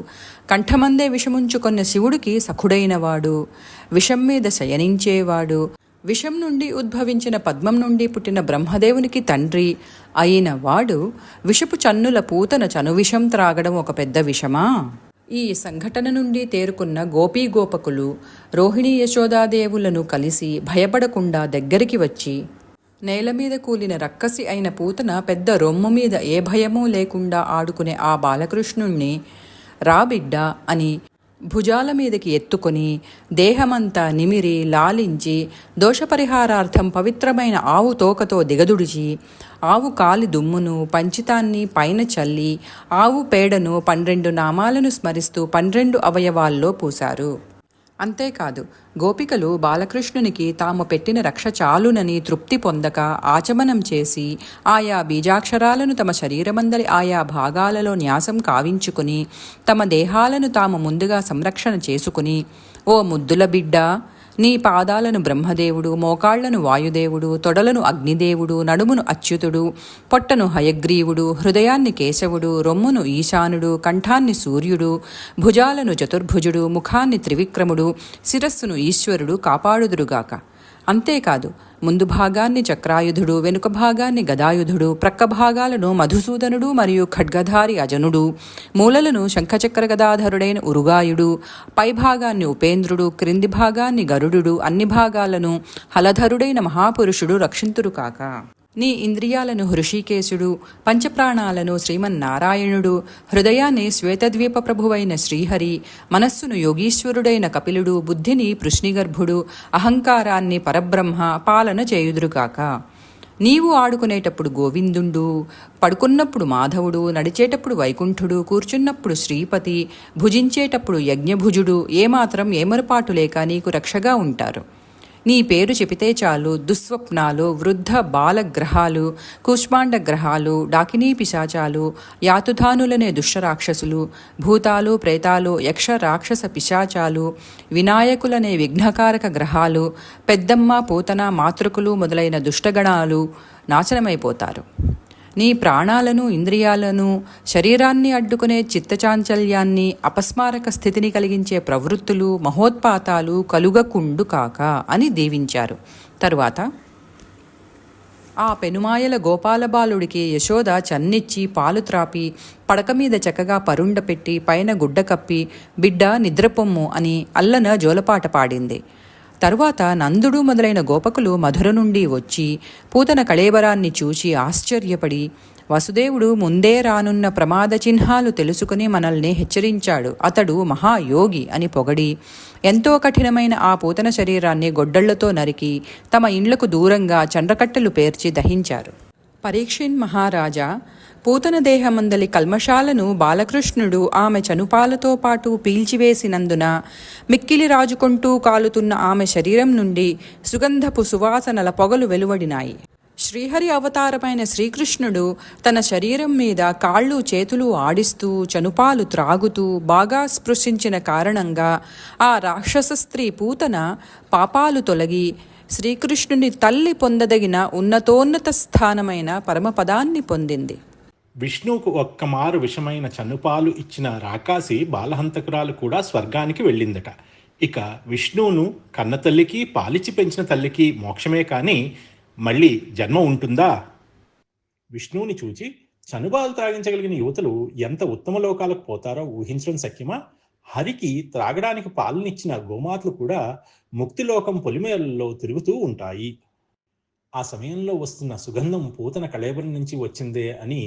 కంఠమందే విషముంచుకొన్న శివుడికి సఖుడైనవాడు, విషం మీద శయనించేవాడు, విషం నుండి ఉద్భవించిన పద్మం నుండి పుట్టిన బ్రహ్మదేవునికి తండ్రి అయిన వాడు విషపు చన్నుల పూతన చనువిషం త్రాగడం ఒక పెద్ద విషమా? ఈ సంఘటన నుండి తేరుకున్న గోపీగోపకులు రోహిణీ యశోదాదేవులను కలిసి భయపడకుండా దగ్గరికి వచ్చి నేల మీద కూలిన రక్కసి అయిన పూతన పెద్ద రొమ్ము మీద ఏ భయమూ లేకుండా ఆడుకునే ఆ బాలకృష్ణుణ్ణి రా బిడ్డ అని భుజాల మీదకి ఎత్తుకొని దేహమంతా నిమిరి లాలించి దోషపరిహారార్థం పవిత్రమైన ఆవు తోకతో దిగదుడిచి ఆవు కాలి దుమ్మును పంచితాన్ని పైన చల్లి ఆవు పేడను 12 నామాలను స్మరిస్తూ 12 అవయవాల్లో పూశారు. అంతేకాదు గోపికలు బాలకృష్ణునికి తాము పెట్టిన రక్ష చాలునని తృప్తి పొందక ఆచమనం చేసి ఆయా బీజాక్షరాలను తమ శరీరమందలి ఆయా భాగాలలో న్యాసం కావించుకుని తమ దేహాలను తాము ముందుగా సంరక్షణ చేసుకుని, ఓ ముద్దుల బిడ్డ, నీ పాదాలను బ్రహ్మదేవుడు, మోకాళ్లను వాయుదేవుడు, తొడలను అగ్నిదేవుడు, నడుమును అచ్యుతుడు, పొట్టను హయగ్రీవుడు, హృదయాన్ని కేశవుడు, రొమ్మును ఈశానుడు, కంఠాన్ని సూర్యుడు, భుజాలను చతుర్భుజుడు, ముఖాన్ని త్రివిక్రముడు, శిరస్సును ఈశ్వరుడు కాపాడుదురుగాక. అంతేకాదు ముందు భాగాన్ని చక్రాయుధుడు, వెనుక భాగాన్ని గదాయుధుడు, ప్రక్క భాగాలను మధుసూదనుడు మరియు ఖడ్గధారి అజనుడు, మూలలను శంఖచక్ర గదాధరుడైన ఉరుగాయుడు, పై భాగాన్ని ఉపేంద్రుడు, క్రింది భాగాన్ని గరుడు, అన్ని భాగాలను హలధరుడైన మహాపురుషుడు రక్షింతురు కాక. నీ ఇంద్రియాలను హృషికేశుడు, పంచప్రాణాలను శ్రీమన్నారాయణుడు, హృదయాన్ని శ్వేతద్వీప ప్రభువైన శ్రీహరి, మనస్సును యోగీశ్వరుడైన కపిలుడు, బుద్ధిని పృష్ణిగర్భుడు, అహంకారాన్ని పరబ్రహ్మ పాలన చేయుదురుగాక. నీవు ఆడుకునేటప్పుడు గోవిందుండు, పడుకున్నప్పుడు మాధవుడు, నడిచేటప్పుడు వైకుంఠుడు, కూర్చున్నప్పుడు శ్రీపతి, భుజించేటప్పుడు యజ్ఞభుజుడు ఏమాత్రం ఏమరపాటు లేక నీకు రక్షగా ఉంటారు. నీ పేరు చెబితే చాలు దుస్వప్నాలు, వృద్ధ బాలగ్రహాలు, కూష్మాండ గ్రహాలు, డాకినీ పిశాచాలు, యాతుధానులనే దుష్టరాక్షసులు, భూతాలు, ప్రేతాలు, యక్ష రాక్షస పిశాచాలు, వినాయకులనే విఘ్నకారక గ్రహాలు, పెద్దమ్మ, పూతన, మాతృకులు మొదలైన దుష్టగణాలు నాశనమైపోతారు. నీ ప్రాణాలను, ఇంద్రియాలను, శరీరాన్ని అడ్డుకునే చిత్తచాంచల్యాన్ని, అపస్మారక స్థితిని కలిగించే ప్రవృత్తులు, మహోత్పాతాలు కలుగకుండు కాక అని దీవించారు. తరువాత ఆ పెనుమాయల గోపాలబాలుడికి యశోద చన్నిచ్చి పాలు త్రాపి పడక మీద చక్కగా పరుండపెట్టి పైన గుడ్డ కప్పి, బిడ్డ నిద్రపొమ్ము అని అల్లన జోలపాట పాడింది. తరువాత నందుడు మొదలైన గోపకులు మధుర నుండి వచ్చి పూతన కళేబరాన్ని చూచి ఆశ్చర్యపడి, వసుదేవుడు ముందే రానున్న ప్రమాద చిహ్నాలు తెలుసుకుని మనల్ని హెచ్చరించాడు, అతడు మహాయోగి అని పొగడి ఎంతో కఠినమైన ఆ పూతన శరీరాన్ని గొడ్డళ్లతో నరికి తమ ఇండ్లకు దూరంగా చండ్రకట్టెలు పేర్చి దహించారు. పరీక్షిన్ మహారాజా, పూతన దేహమందలి కల్మషాలను బాలకృష్ణుడు ఆమె చనుపాలతో పాటు పీల్చివేసినందున మిక్కిలి రాజుకుంటూ కాలుతున్న ఆమె శరీరం నుండి సుగంధపు సువాసనల పొగలు వెలువడినాయి. శ్రీహరి అవతారమైన శ్రీకృష్ణుడు తన శరీరం మీద కాళ్ళు చేతులు ఆడిస్తూ చనుపాలు త్రాగుతూ బాగా స్పృశించిన కారణంగా ఆ రాక్షస స్త్రీ పూతన పాపాలు తొలగి శ్రీకృష్ణుని తల్లి పొందదగిన ఉన్నతోన్నత స్థానమైన పరమపదాన్ని పొందింది. విష్ణువుకు ఒక్కమారు విషమైన చన్నుపాలు ఇచ్చిన రాకాసి బాలహంతకురాలు కూడా స్వర్గానికి వెళ్ళిందట. ఇక విష్ణువును కన్నతల్లికి పాలిచ్చి పెంచిన తల్లికి మోక్షమే కానీ మళ్ళీ జన్మ ఉంటుందా? విష్ణువుని చూచి చనుబాలు త్రాగించగలిగిన యువతులు ఎంత ఉత్తమ లోకాలకు పోతారో ఊహించడం శక్యమా? హరికి త్రాగడానికి పాలనిచ్చిన గోమాతలు కూడా ముక్తిలోకం పొలిమేరల్లో తిరుగుతూ ఉంటాయి. ఆ సమయంలో వస్తున్న సుగంధం పూతన కళేబరం నుంచి వచ్చిందే అని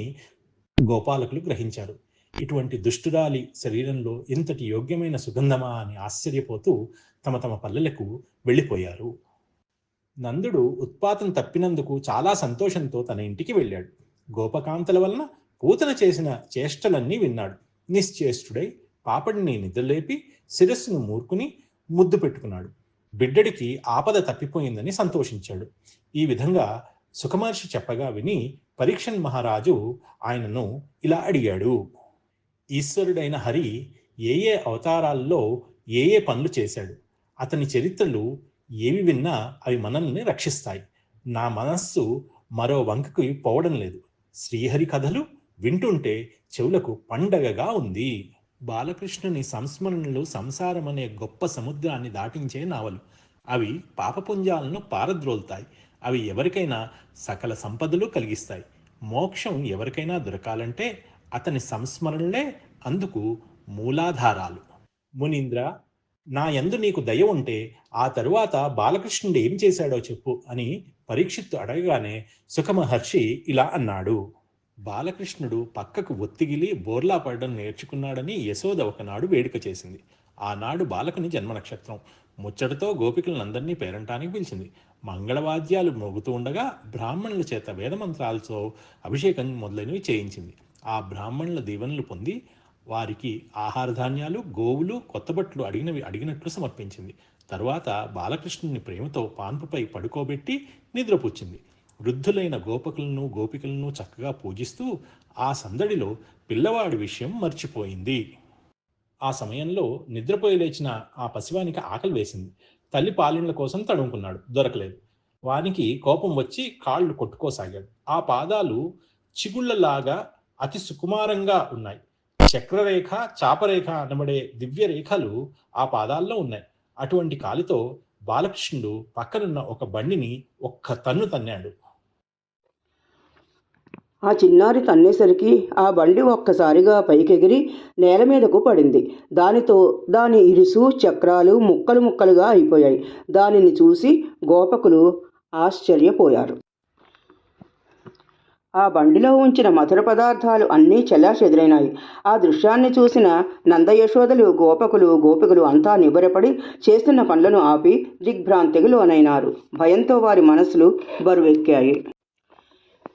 గోపాలకులు గ్రహించారు. ఇటువంటి దుష్టురాలి శరీరంలో ఇంతటి యోగ్యమైన సుగంధమా అని ఆశ్చర్యపోతూ తమ తమ పల్లెలకు వెళ్ళిపోయారు. నందుడు ఉత్పాతం తప్పినందుకు చాలా సంతోషంతో తన ఇంటికి వెళ్ళాడు. గోపకాంతల వలన పూతన చేసిన చేష్టలన్నీ విన్నాడు. నిశ్చేష్టుడై పాపడిని నిద్రలేపి శిరస్సును మూర్కుని ముద్దు పెట్టుకున్నాడు. బిడ్డడికి ఆపద తప్పిపోయిందని సంతోషించాడు. ఈ విధంగా సుఖమహర్షి చెప్పగా విని పరీక్షన్ మహారాజు ఆయనను ఇలా అడిగాడు: ఈశ్వరుడైన హరి ఏ ఏ అవతారాల్లో ఏ ఏ పనులు చేశాడు? అతని చరిత్రలు ఏవి విన్నా అవి మనల్ని రక్షిస్తాయి. నా మనస్సు మరో వంకకు పోవడం లేదు. శ్రీహరి కథలు వింటుంటే చెవులకు పండగగా ఉంది. బాలకృష్ణుని సంస్మరణలు సంసారం అనే గొప్ప సముద్రాన్ని దాటించే నావలు. అవి పాపపుంజాలను పారద్రోలుతాయి. అవి ఎవరికైనా సకల సంపదలు కలిగిస్తాయి. మోక్షం ఎవరికైనా దొరకాలంటే అతని సంస్మరణలే అందుకు మూలాధారాలు. మునీంద్ర, నా యందు నీకు దయ ఉంటే ఆ తరువాత బాలకృష్ణుడు ఏం చేశాడో చెప్పు అని పరీక్షిత్తు అడగగానే సుఖమహర్షి ఇలా అన్నాడు: బాలకృష్ణుడు పక్కకు ఒత్తిగిలి బోర్లా పడడం నేర్చుకున్నాడని యశోద ఒకనాడు వేడుక చేసింది. ఆనాడు బాలకుని జన్మ నక్షత్రం. ముచ్చటతో గోపికలందరినీ పేరంటానికి పిలిచింది. మంగళవాద్యాలు మోగుతూ ఉండగా బ్రాహ్మణుల చేత వేదమంత్రాలతో అభిషేకం మొదలైనవి చేయించింది. ఆ బ్రాహ్మణుల దీవెనలు పొంది వారికి ఆహార ధాన్యాలు, గోవులు, కొత్త బట్టలు అడిగినట్లు సమర్పించింది. తరువాత బాలకృష్ణుని ప్రేమతో పాన్పుపై పడుకోబెట్టి నిద్రపుచ్చింది. వృద్ధులైన గోపికలను చక్కగా పూజిస్తూ ఆ సందడిలో పిల్లవాడి విషయం మర్చిపోయింది. ఆ సమయంలో నిద్రపోయి లేచిన ఆ పసివానికి ఆకలి వేసింది. తల్లి పాలిండ్ల కోసం తడుముకున్నాడు, దొరకలేదు. వానికి కోపం వచ్చి కాళ్ళు కొట్టుకోసాగాడు. ఆ పాదాలు చిగుళ్లలాగా అతి సుకుమారంగా ఉన్నాయి. చక్రరేఖ, చాపరేఖ అనబడే దివ్య రేఖలు ఆ పాదాల్లో ఉన్నాయి. అటువంటి కాలితో బాలకృష్ణుడు పక్కనున్న ఒక బండిని ఒక్క తన్ను తన్నాడు. ఆ చిన్నారి తన్నేసరికి ఆ బండి ఒక్కసారిగా పైకెగిరి నేల మీదకు పడింది. దానితో దాని ఇరుసు, చక్రాలు ముక్కలు ముక్కలుగా అయిపోయాయి. దానిని చూసి గోపకులు ఆశ్చర్యపోయారు. ఆ బండిలో ఉంచిన మధుర పదార్థాలు అన్నీ చెల్లాచెదురైనాయి. ఆ దృశ్యాన్ని చూసిన నందయశోదలు, గోపికలు అంతా నిబరపడి చేస్తున్న పనులను ఆపి దిగ్భ్రాంతికి లోనైనారు. భయంతో వారి మనసులు బరువెక్కాయి.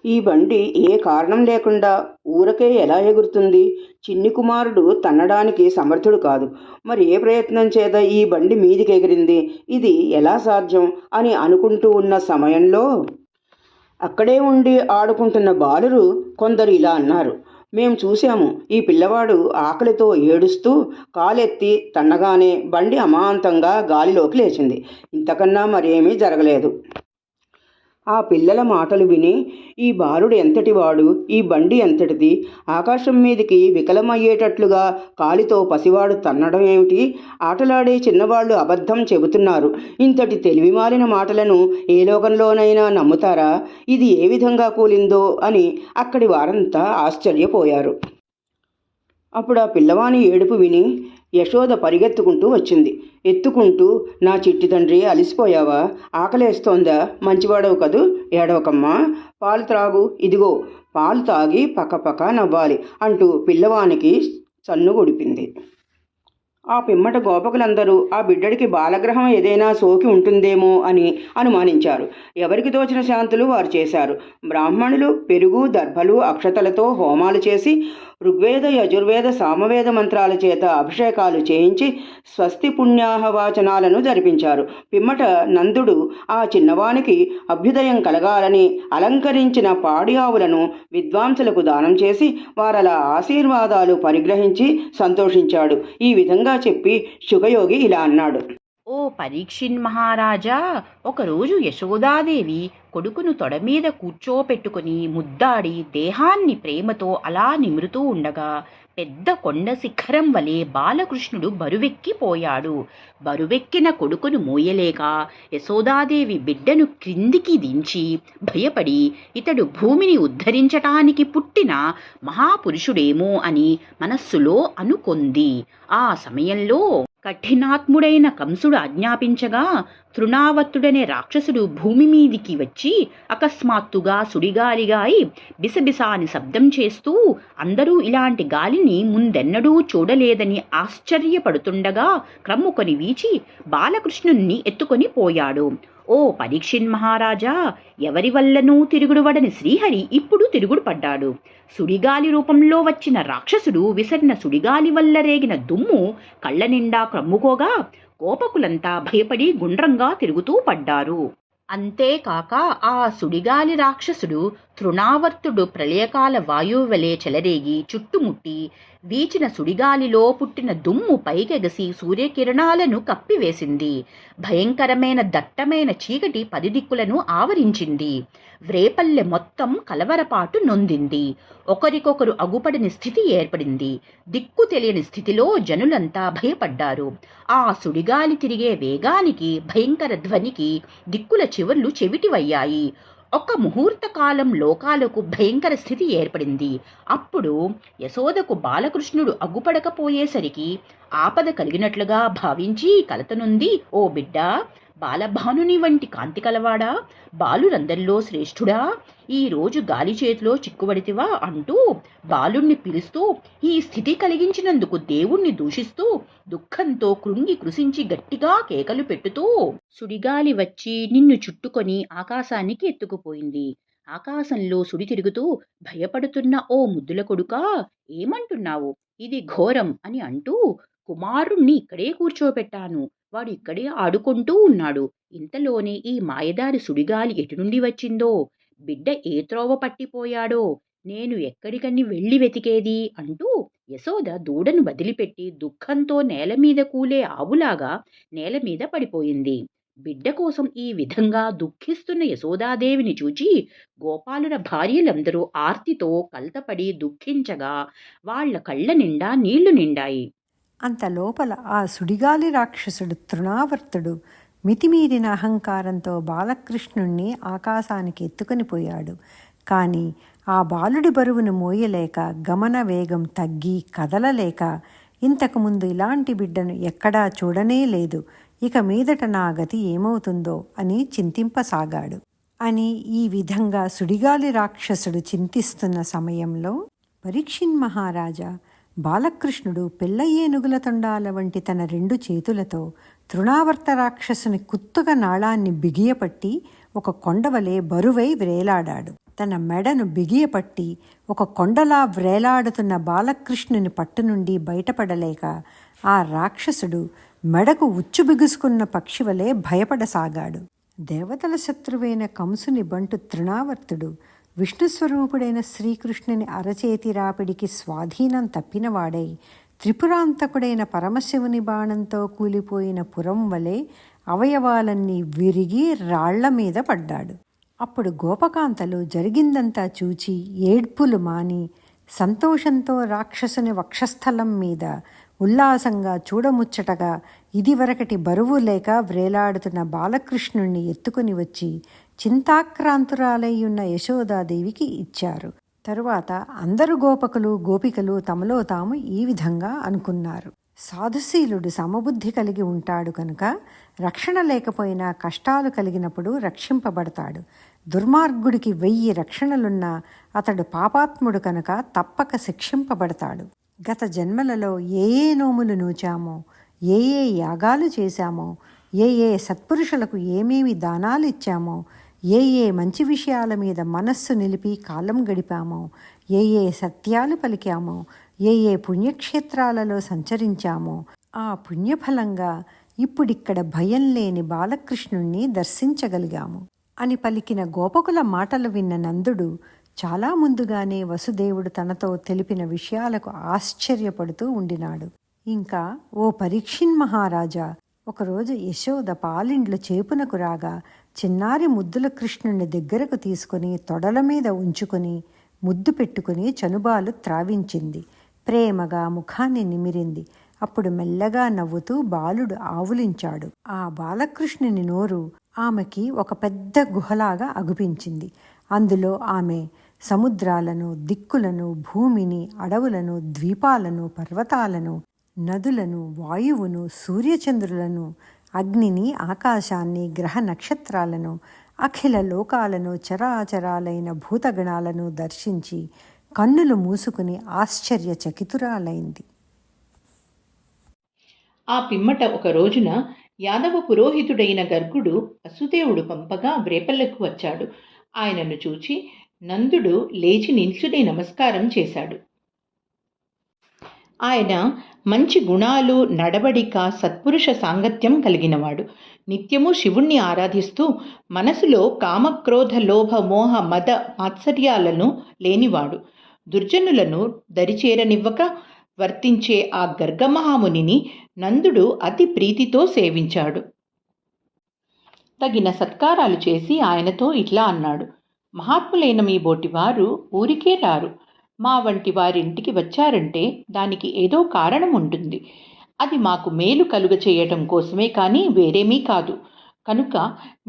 ఈ బండి ఏ కారణం లేకుండా ఊరకే ఎలా ఎగురుతుంది? చిన్ని కుమారుడు తన్నడానికి సమర్థుడు కాదు. మరి ఏ ప్రయత్నం చేత ఈ బండి మీదికి ఎగిరింది? ఇది ఎలా సాధ్యం అని అనుకుంటూ ఉన్న సమయంలో అక్కడే ఉండి ఆడుకుంటున్న బాలురు కొందరు ఇలా అన్నారు. మేము చూశాము, ఈ పిల్లవాడు ఆకలితో ఏడుస్తూ కాలెత్తి తన్నగానే బండి అమాంతంగా గాలిలోకి లేచింది. ఇంతకన్నా మరేమీ జరగలేదు. ఆ పిల్లల మాటలు విని ఈ బాలుడు ఎంతటివాడు, ఈ బండి ఎంతటిది, ఆకాశం మీదికి వికలమయ్యేటట్లుగా కాలితో పసివాడు తన్నడం ఏమిటి? ఆటలాడే చిన్నవాళ్ళు అబద్ధం చెబుతున్నారు. ఇంతటి తెలివిమాలిన మాటలను ఏ లోకంలోనైనా నమ్ముతారా? ఇది ఏ విధంగా కూలిందో అని అక్కడి వారంతా ఆశ్చర్యపోయారు. అప్పుడు ఆ పిల్లవాని ఏడుపు విని యశోద పరిగెత్తుకుంటూ వచ్చింది. ఎత్తుకుంటూ, నా చిట్టి తండ్రి, అలిసిపోయావా? ఆకలేస్తోందా? మంచివాడవు కదూ, ఏడవకమ్మా, పాలు త్రాగు, ఇదిగో పాలు తాగి పక్కపక్క నవ్వాలి అంటూ పిల్లవానికి సన్ను గొడిపింది. ఆ పిమ్మట గోపకులందరూ ఆ బిడ్డడికి బాలగ్రహం ఏదైనా సోకి ఉంటుందేమో అని అనుమానించారు. ఎవరికి తోచిన శాంతులు వారు చేశారు. బ్రాహ్మణులు పెరుగు, దర్భలు, అక్షతలతో హోమాలు చేసి ఋగ్వేద, యజుర్వేద, సామవేద మంత్రాల చేత అభిషేకాలు చేయించి స్వస్తి పుణ్యాహవాచనాలను జరిపించారు. పిమ్మట నందుడు ఆ చిన్నవానికి అభ్యుదయం కలగాలని అలంకరించిన పాడి ఆవులను విద్వాంసులకు దానం చేసి వారలా ఆశీర్వాదాలు పరిగ్రహించి సంతోషించాడు. ఈ విధంగా చెప్పి శుకయోగి ఇలా అన్నాడు. ఓ పరీక్షిన్ మహారాజా, ఒకరోజు యశోదాదేవి కొడుకును తొడమీద కూర్చోపెట్టుకుని ముద్దాడి దేహాన్ని ప్రేమతో అలా నిమురుతూ ఉండగా పెద్ద కొండ శిఖరం వలె బాలకృష్ణుడు బరువెక్కిపోయాడు. బరువెక్కిన కొడుకును మోయలేక యశోదాదేవి బిడ్డను క్రిందికి దించి భయపడి ఇతడు భూమిని ఉద్ధరించటానికి పుట్టిన మహాపురుషుడేమో అని మనస్సులో అనుకొంది. ఆ సమయంలో కఠినాత్ముడైన కంసుడు ఆజ్ఞాపించగా తృణావర్తుడనే రాక్షసుడు భూమి మీదికి వచ్చి అకస్మాత్తుగా సుడిగాలిగా అయి బిసబిసాని శబ్దం చేస్తూ అందరూ ఇలాంటి గాలిని ముందెన్నడూ చూడలేదని ఆశ్చర్యపడుతుండగా క్రమ్ముకొని వీచి బాలకృష్ణుణ్ణి ఎత్తుకొని పోయాడు. ఓ పరీక్షిన్ మహారాజా, ఎవరి వల్లనూ తిరుగుడువడని శ్రీహరి ఇప్పుడు తిరుగుడు పడ్డాడు. సుడిగాలి రూపంలో వచ్చిన రాక్షసుడు విసరిన సుడిగాలి వల్ల రేగిన దుమ్ము కళ్ళ నిండా క్రమ్ముకోగా గోపకులంతా భయపడి గుండ్రంగా తిరుగుతూ పడ్డారు. అంతేకాక ఆ సుడిగాలి రాక్షసుడు తృణావర్తుడు ప్రళయకాల వాయువు వలె చెలరేగి చుట్టుముట్టి వీచిన సుడిగాలిలో పుట్టిన దుమ్ము పైకెగసి సూర్యకిరణాలను కప్పివేసింది. భయంకరమైన దట్టమైన చీకటి 10 దిక్కులను ఆవరించింది. వ్రేపల్లె మొత్తం కలవరపాటు నొందింది. ఒకరికొకరు అగుపడని స్థితి ఏర్పడింది. దిక్కు తెలియని స్థితిలో జనులంతా భయపడ్డారు. ఆ సుడిగాలి తిరిగే వేగానికి, భయంకర ధ్వనికి దిక్కుల చివర్లు చెవిటివయ్యాయి. ఒక ముహూర్త కాలం లోకాలకు భయంకర స్థితి ఏర్పడింది. అప్పుడు యశోదకు బాలకృష్ణుడు అగ్గుపడకపోయేసరికి ఆపద కలిగినట్లుగా భావించి కలతనుంది. ఓ బిడ్డా, బాలభానుని వంటి కాంతి కలవాడా, బాలురందరిలో శ్రేష్ఠుడా, ఈరోజు గాలి చేతిలో చిక్కుబడితివా అంటూ బాలుణ్ణి పిలుస్తూ ఈ స్థితి కలిగించినందుకు దేవుణ్ణి దూషిస్తూ దుఃఖంతో కృంగి కృశించి గట్టిగా కేకలు పెట్టుతూ సుడిగాలి వచ్చి నిన్ను చుట్టుకొని ఆకాశానికి ఎత్తుకుపోయింది. ఆకాశంలో సుడి తిరుగుతూ భయపడుతున్న ఓ ముద్దుల కొడుకా, ఏమంటున్నావు? ఇది ఘోరం అని అంటూ కుమారుణ్ణి ఇక్కడే కూర్చోబెట్టాను. వాడు ఇక్కడే ఆడుకుంటూ ఉన్నాడు. ఇంతలోనే ఈ మాయదారి సుడిగాలి ఎటునుండి వచ్చిందో, బిడ్డ ఏ త్రోవ పట్టిపోయాడో, నేను ఎక్కడికని వెళ్ళి వెతికేది అంటూ యశోద దూడను వదిలిపెట్టి దుఃఖంతో నేలమీద కూలే ఆవులాగా నేలమీద పడిపోయింది. బిడ్డ కోసం ఈ విధంగా దుఃఖిస్తున్న యశోదాదేవిని చూచి గోపాలుల భార్యలందరూ ఆర్తితో కలతపడి దుఃఖించగా వాళ్ల కళ్ళ నిండా నీళ్లు నిండాయి. అంతలోపల ఆ సుడిగాలి రాక్షసుడు తృణావర్తుడు మితిమీరిన అహంకారంతో బాలకృష్ణుణ్ణి ఆకాశానికి ఎత్తుకొని పోయాడు. కానీ ఆ బాలుడి బరువును మోయలేక, గమన వేగం తగ్గి కదలలేక, ఇంతకుముందు ఇలాంటి బిడ్డను ఎక్కడా చూడనే లేదు, ఇక మీదట నా గతి ఏమవుతుందో అని చింతింపసాగాడు. అని ఈ విధంగా సుడిగాలి రాక్షసుడు చింతిస్తున్న సమయంలో పరీక్షిన్ మహారాజా బాలకృష్ణుడు పిల్ల ఏనుగుల తొండాల వంటి తన 2 చేతులతో తృణావర్త రాక్షసుని కుత్తుక నాళాన్ని బిగియపట్టి ఒక కొండవలే బరువై వ్రేలాడాడు. తన మెడను బిగియపట్టి ఒక కొండలా వ్రేలాడుతున్న బాలకృష్ణుని పట్టు నుండి బయటపడలేక ఆ రాక్షసుడు మెడకు ఉచ్చు బిగుసుకున్న పక్షివలే భయపడసాగాడు. దేవతల శత్రువైన కంసుని బంటు తృణావర్తుడు విష్ణుస్వరూపుడైన శ్రీకృష్ణుని అరచేతి రాపిడికి స్వాధీనం తప్పినవాడై త్రిపురాంతకుడైన పరమశివుని బాణంతో కూలిపోయిన పురం వలె అవయవాలన్నీ విరిగి రాళ్ల మీద పడ్డాడు. అప్పుడు గోపకాంతలు జరిగిందంతా చూచి ఏడ్పులు మాని సంతోషంతో రాక్షసుని వక్షస్థలం మీద ఉల్లాసంగా చూడముచ్చటగా ఇదివరకటి బరువు లేక వ్రేలాడుతున్న బాలకృష్ణుణ్ణి ఎత్తుకుని వచ్చి చింతాక్రాంతురాలయ్యున్న యశోదాదేవికి ఇచ్చారు. తరువాత అందరు గోపకులు గోపికలు తమలో తాము ఈ విధంగా అనుకున్నారు. సాధుశీలుడు సమబుద్ధి కలిగి ఉంటాడు కనుక రక్షణ లేకపోయినా కష్టాలు కలిగినప్పుడు రక్షింపబడతాడు. దుర్మార్గుడికి 1000 రక్షణలున్నా అతడు పాపాత్ముడు కనుక తప్పక శిక్షింపబడతాడు. గత జన్మలలో ఏ నోములు నూచామో, ఏ యాగాలు చేశామో, ఏ సత్పురుషులకు ఏమేమి దానాలు ఇచ్చామో, ఏ మంచి విషయాల మీద మనస్సు నిలిపి కాలం గడిపామో, ఏ సత్యాలు పలికామో, ఏ పుణ్యక్షేత్రాలలో సంచరించామో, ఆ పుణ్యఫలంగా ఇప్పుడిక్కడ భయం లేని బాలకృష్ణుణ్ణి దర్శించగలిగాము అని పలికిన గోపకుల మాటలు విన్న నందుడు చాలా ముందుగానే వసుదేవుడు తనతో తెలిపిన విషయాలకు ఆశ్చర్యపడుతూ ఉండినాడు. ఇంకా ఓ పరీక్షిన్ మహారాజా, ఒకరోజు యశోద పాలిండ్లు చేపునకు రాగా చిన్నారి ముద్దుల కృష్ణుని దగ్గరకు తీసుకుని తొడల మీద ఉంచుకొని ముద్దు పెట్టుకుని చనుబాలు త్రావించింది. ప్రేమగా ముఖాన్ని నిమిరింది. అప్పుడు మెల్లగా నవ్వుతూ బాలుడు ఆవులించాడు. ఆ బాలకృష్ణుని నోరు ఆమెకి ఒక పెద్ద గుహలాగా అగుపించింది. అందులో ఆమె సముద్రాలను, దిక్కులను, భూమిని, అడవులను, ద్వీపాలను, పర్వతాలను, నదులను, వాయువును, సూర్యచంద్రులను, అగ్నిని, ఆకాశాన్ని, గ్రహ నక్షత్రాలను, అఖిల లోకాలను, చరాచరాలైన భూతగణాలను దర్శించి కన్నులు మూసుకుని ఆశ్చర్యచకితురాలైంది. ఆ పిమ్మట ఒక రోజున యాదవ పురోహితుడైన గర్గుడు వసుదేవుడు పంపగా వ్రేపల్లకు వచ్చాడు. ఆయనను చూచి నందుడు లేచి నిల్చుని నమస్కారం చేశాడు. ఆయన మంచి గుణాలు, నడవడిక, సత్పురుష సాంగత్యం కలిగినవాడు. నిత్యము శివుణ్ణి ఆరాధిస్తూ మనసులో కామక్రోధ లోభ మోహ మద మాత్సర్యాలను లేనివాడు. దుర్జనులను దరిచేరనివ్వక వర్తించే ఆ గర్గమహామునిని నందుడు అతి ప్రీతితో సేవించాడు. తగిన సత్కారాలు చేసి ఆయనతో ఇట్లా అన్నాడు: మహాత్ములైన మీ బోటివారు ఊరికే రారు. మా వంటి వారింటికి వచ్చారంటే దానికి ఏదో కారణం ఉంటుంది. అది మాకు మేలు కలుగ చేయటం కోసమే కానీ వేరేమీ కాదు. కనుక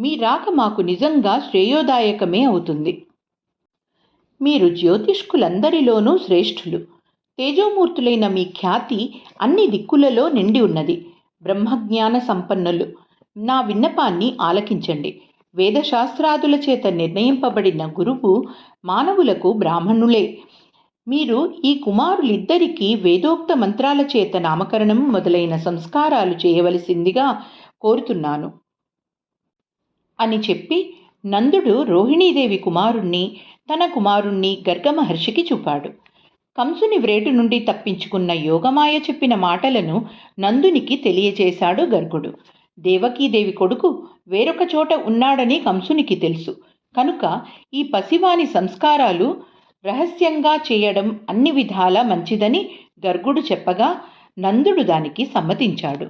మీ రాక మాకు నిజంగా శ్రేయోదాయకమే అవుతుంది. మీరు జ్యోతిష్కులందరిలోనూ శ్రేష్ఠులు. తేజోమూర్తులైన మీ ఖ్యాతి అన్ని దిక్కులలో నిండి ఉన్నది. బ్రహ్మజ్ఞాన సంపన్నులు. నా విన్నపాన్ని ఆలకించండి. వేదశాస్త్రాదుల చేత నిర్ణయింపబడిన గురువు మానవులకు బ్రాహ్మణులే. మీరు ఈ కుమారులిద్దరికీ వేదోక్త మంత్రాల చేత నామకరణం మొదలైన సంస్కారాలు చేయవలసిందిగా కోరుతున్నాను అని చెప్పి నందుడు రోహిణీదేవి కుమారుణ్ణి తన కుమారుణ్ణి గర్గమహర్షికి చూపాడు. కంసుని వ్రేటు నుండి తప్పించుకున్న యోగమాయ చెప్పిన మాటలను నందునికి తెలియచేశాడు గర్గుడు. దేవకీదేవి కొడుకు వేరొక చోట ఉన్నాడని కంసునికి తెలుసు కనుక ఈ పసివాని సంస్కారాలు రహస్యంగా చేయడం అన్ని విధాలా మంచిదని గర్గుడు చెప్పగా నందుడు దానికి సమ్మతించాడు.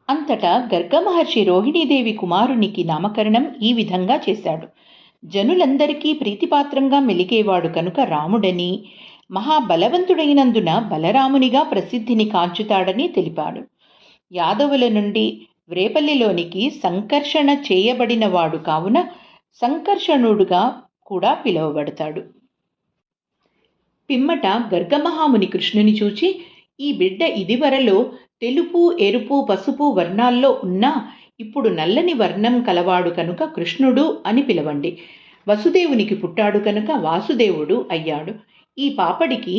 అంతటా గర్గమహర్షి రోహిణీదేవి కుమారునికి నామకరణం ఈ విధంగా చేశాడు. జనులందరికీ ప్రీతిపాత్రంగా మెలిగేవాడు కనుక రాముడని, మహాబలవంతుడైనందున బలరామునిగా ప్రసిద్ధిని కాంచుతాడని తెలిపాడు. యాదవుల నుండి వ్రేపల్లిలోనికి సంకర్షణ చేయబడినవాడు కావున సంకర్షణుడుగా కూడా పిలువబడతాడు. పిమ్మట గర్గమహాముని కృష్ణుని చూచి, ఈ బిడ్డ ఇదివరలో తెలుపు, ఎరుపు, పసుపు వర్ణాల్లో ఉన్నా ఇప్పుడు నల్లని వర్ణం కలవాడు కనుక కృష్ణుడు అని పిలవండి. వసుదేవునికి పుట్టాడు కనుక వాసుదేవుడు అయ్యాడు. ఈ పాపడికి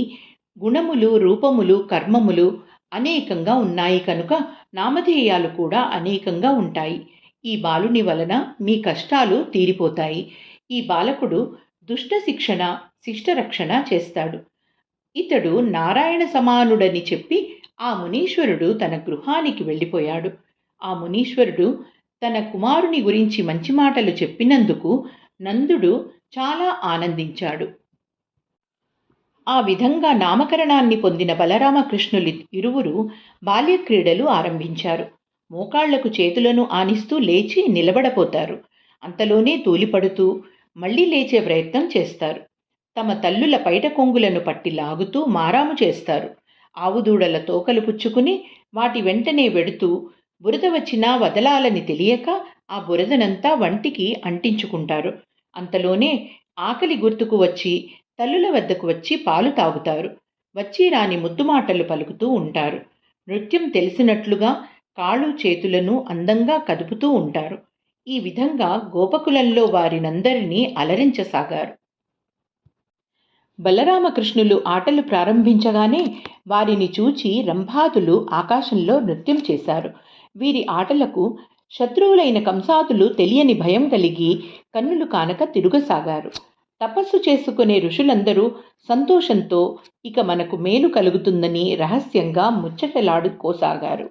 గుణములు, రూపములు, కర్మములు అనేకంగా ఉన్నాయి కనుక నామధేయాలు కూడా అనేకంగా ఉంటాయి. ఈ బాలుని వలన మీ కష్టాలు తీరిపోతాయి. ఈ బాలకుడు దుష్ట శిక్షణ, శిష్టరక్షణ చేస్తాడు. ఇతడు నారాయణ సమానుడని చెప్పి ఆ మునీశ్వరుడు తన గృహానికి వెళ్ళిపోయాడు. ఆ మునీశ్వరుడు తన కుమారుని గురించి మంచి మాటలు చెప్పినందుకు నందుడు చాలా ఆనందించాడు. ఆ విధంగా నామకరణాన్ని పొందిన బలరామకృష్ణులు ఇరువురు బాల్యక్రీడలు ఆరంభించారు. మోకాళ్లకు చేతులను ఆనిస్తూ లేచి నిలబడపోతారు. అంతలోనే తూలిపడుతూ మళ్లీ లేచే ప్రయత్నం చేస్తారు. తమ తల్లుల పైట కొంగులను పట్టి లాగుతూ మారాము చేస్తారు. ఆవుదూడల తోకలు పుచ్చుకుని వాటి వెంటనే వెడుతూ బురద వచ్చినా వదలాలని తెలియక ఆ బురదనంతా వంటికి అంటించుకుంటారు. అంతలోనే ఆకలి గుర్తుకు వచ్చి తల్లుల వద్దకు వచ్చి పాలు తాగుతారు. వచ్చి రాని ముద్దుమాటలు పలుకుతూ ఉంటారు. నృత్యం తెలిసినట్లుగా కాళ్ళు చేతులను అందంగా కదుపుతూ ఉంటారు. ఈ విధంగా గోపకులంలో వారినందరినీ అలరించసాగారు. బలరామకృష్ణులు ఆటలు ప్రారంభించగానే వారిని చూచి రంభాదులు ఆకాశంలో నృత్యం చేశారు. వీరి ఆటలకు శత్రువులైన కంసాదులు తెలియని భయం కలిగి కన్నులు కానక తిరుగసాగారు. తపస్సు చేసుకునే ఋషులందరూ సంతోషంతో ఇక మనకు మేలు కలుగుతుందని రహస్యంగా ముచ్చటలాడుకోసాగారు.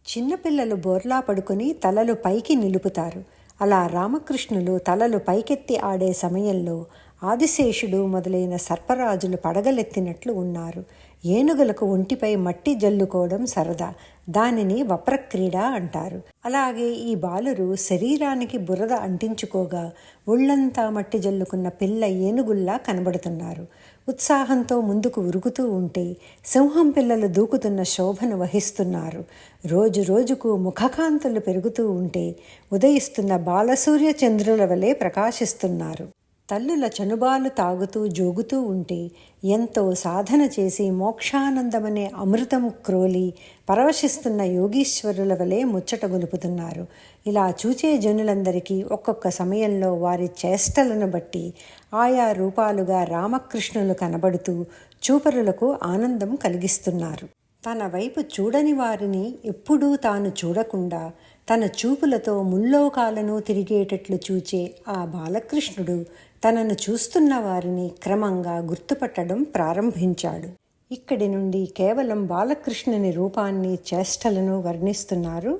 చిన్నపిల్లలు బోర్లా పడుకొని తలలు పైకి నిలుపుతారు. అలా రామకృష్ణులు తలలు పైకెత్తి ఆడే సమయంలో ఆదిశేషుడు మొదలైన సర్పరాజులు పడగలెత్తినట్లు ఉన్నారు. ఏనుగులకు ఒంటిపై మట్టి జల్లుకోవడం సరదా. దానిని వప్రక్రీడ అంటారు. అలాగే ఈ బాలురు శరీరానికి బురద అంటించుకోగా ఒళ్ళంతా మట్టి జల్లుకున్న పిల్ల ఏనుగుల్లా కనబడుతున్నారు. ఉత్సాహంతో ముందుకు ఉరుకుతూ ఉంటే సింహం పిల్లలు దూకుతున్న శోభను వహిస్తున్నారు. రోజు రోజుకు ముఖకాంతులు పెరుగుతూ ఉంటే ఉదయిస్తున్న బాలసూర్య చంద్రుల వలె ప్రకాశిస్తున్నారు. తల్లుల చనుబాలు తాగుతూ జోగుతూ ఉంటే ఎంతో సాధన చేసి మోక్షానందమనే అమృతం క్రోలి పరవశిస్తున్న యోగీశ్వరుల వలె ముచ్చట గొలుపుతున్నారు. ఇలా చూచే జనులందరికీ ఒక్కొక్క సమయంలో వారి చేష్టలను బట్టి ఆయా రూపాలుగా రామకృష్ణులు కనబడుతూ చూపరులకు ఆనందం కలిగిస్తున్నారు. తన వైపు చూడని వారిని ఎప్పుడూ తాను చూడకుండా తన చూపులతో ముల్లోకాలను తిరిగేటట్లు చూచే ఆ బాలకృష్ణుడు తనను చూస్తున్న వారిని క్రమంగా గుర్తుపట్టడం ప్రారంభించాడు. ఇక్కడి నుండి కేవలం బాలకృష్ణుని రూపాన్ని, చేష్టలను వర్ణిస్తున్నారు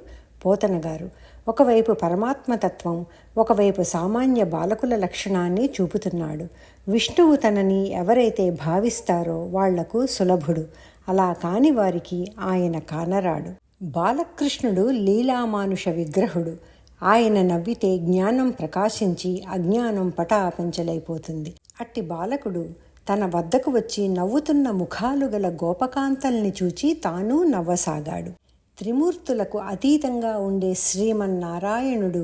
పోతన గారు. ఒకవైపు పరమాత్మతత్వం, ఒకవైపు సామాన్య బాలకుల లక్షణాన్ని చూపుతున్నాడు. విష్ణువు తనని ఎవరైతే భావిస్తారో వాళ్లకు సులభుడు, అలా కాని వారికి ఆయన కానరాడు. బాలకృష్ణుడు లీలామానుష విగ్రహుడు. ఆయన నవ్వితే జ్ఞానం ప్రకాశించి అజ్ఞానం పటాపంచలైపోతుంది. అట్టి బాలకుడు తన వద్దకు వచ్చి నవ్వుతున్న ముఖాలు గల గోపకాంతల్ని చూచి తాను నవ్వసాగాడు. త్రిమూర్తులకు అతీతంగా ఉండే శ్రీమన్నారాయణుడు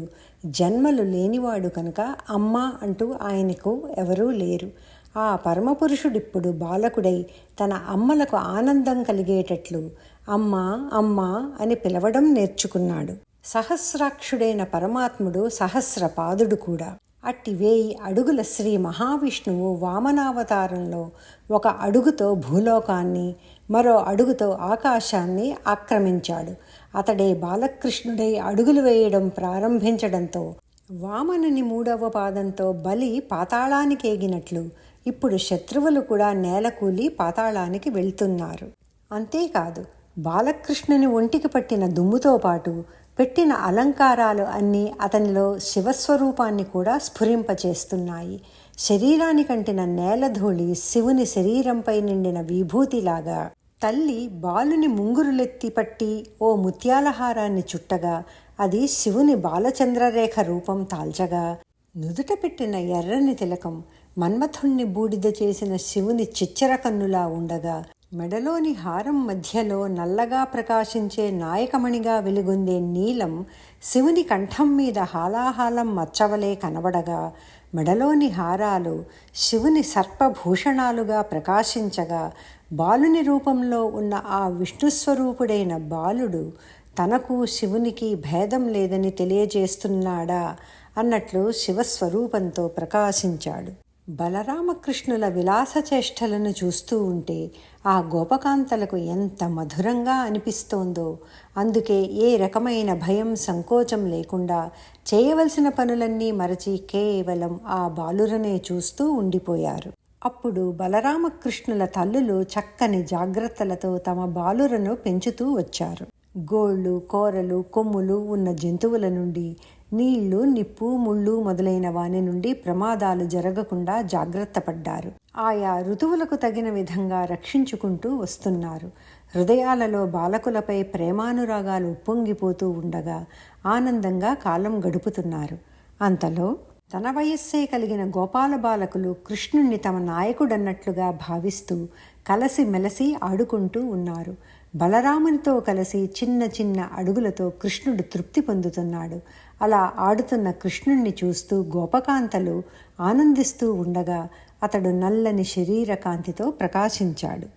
జన్మలు లేనివాడు కనుక అమ్మ అంటూ ఆయనకు ఎవరూ లేరు. ఆ పరమపురుషుడిప్పుడు బాలకుడై తన అమ్మలకు ఆనందం కలిగేటట్లు అమ్మా అమ్మా అని పిలవడం నేర్చుకున్నాడు. సహస్రాక్షుడైన పరమాత్ముడు సహస్రపాదుడు కూడా. అట్టి 1000 అడుగుల శ్రీ మహావిష్ణువు వామనావతారంలో ఒక అడుగుతో భూలోకాన్ని, మరో అడుగుతో ఆకాశాన్ని ఆక్రమించాడు. అతడే బాలకృష్ణుడై అడుగులు వేయడం ప్రారంభించడంతో వామనుని 3వ పాదంతో బలి పాతాళానికి ఎగినట్లు ఇప్పుడు శత్రువులు కూడా నేలకూలి పాతాళానికి వెళ్తున్నారు. అంతేకాదు బాలకృష్ణుని ఒంటికి పట్టిన దుమ్ముతో పాటు పెట్టిన అలంకారాలు అన్నీ అతనిలో శివస్వరూపాన్ని కూడా స్ఫురింపచేస్తున్నాయి. శరీరానికంటిన నేలధూళి శివుని శరీరంపై నిండిన విభూతిలాగా తల్లి బాలుని ముంగురులెత్తి పట్టి ఓ ముత్యాలహారాన్ని చుట్టగా అది శివుని బాలచంద్రరేఖ రూపం తాల్చగా, నుదుట పెట్టిన ఎర్రని తిలకం మన్మథుణ్ణి బూడిద చేసిన శివుని చిచ్చర కన్నులా ఉండగా, మెడలోని హారం మధ్యలో నల్లగా ప్రకాశించే నాయకమణిగా వెలుగొందే నీలం శివుని కంఠం మీద హాలాహాలం మచ్చవలే కనబడగా, మెడలోని హారాలు శివుని సర్పభూషణాలుగా ప్రకాశించగా, బాలుని రూపంలో ఉన్న ఆ విష్ణుస్వరూపుడైన బాలుడు తనకు శివునికి భేదం లేదని తెలియజేస్తున్నాడా అన్నట్లు శివస్వరూపంతో ప్రకాశించాడు. బలరామకృష్ణుల విలాసచేష్టలను చూస్తూ ఉంటే ఆ గోపకాంతలకు ఎంత మధురంగా అనిపిస్తోందో. అందుకే ఏ రకమైన భయం సంకోచం లేకుండా చేయవలసిన పనులన్నీ మరచి కేవలం ఆ బాలురనే చూస్తూ ఉండిపోయారు. అప్పుడు బలరామకృష్ణుల తల్లులు చక్కని జాగ్రత్తలతో తమ బాలురను పెంచుతూ వచ్చారు. గోళ్ళు, కోరలు, కొమ్ములు ఉన్న జంతువుల నుండి, నీళ్లు, నిప్పు, ముళ్ళు మొదలైన వాని నుండి ప్రమాదాలు జరగకుండా జాగ్రత్త పడ్డారు. ఆయా ఋతువులకు తగిన విధంగా రక్షించుకుంటూ వస్తున్నారు. హృదయాలలో బాలకులపై ప్రేమానురాగాలు ఉప్పొంగిపోతూ ఉండగా ఆనందంగా కాలం గడుపుతున్నారు. అంతలో తన వయస్సే కలిగిన గోపాల బాలకులు కృష్ణుణ్ణి తమ నాయకుడన్నట్లుగా భావిస్తూ కలసి మెలసి ఆడుకుంటూ ఉన్నారు. బలరామునితో కలిసి చిన్న చిన్న అడుగులతో కృష్ణుడు తృప్తి పొందుతున్నాడు. అలా ఆడుతున్న కృష్ణుణ్ణి చూస్తూ గోపకాంతలు ఆనందిస్తూ ఉండగా అతడు నల్లని శరీర కాంతితో ప్రకాశించాడు.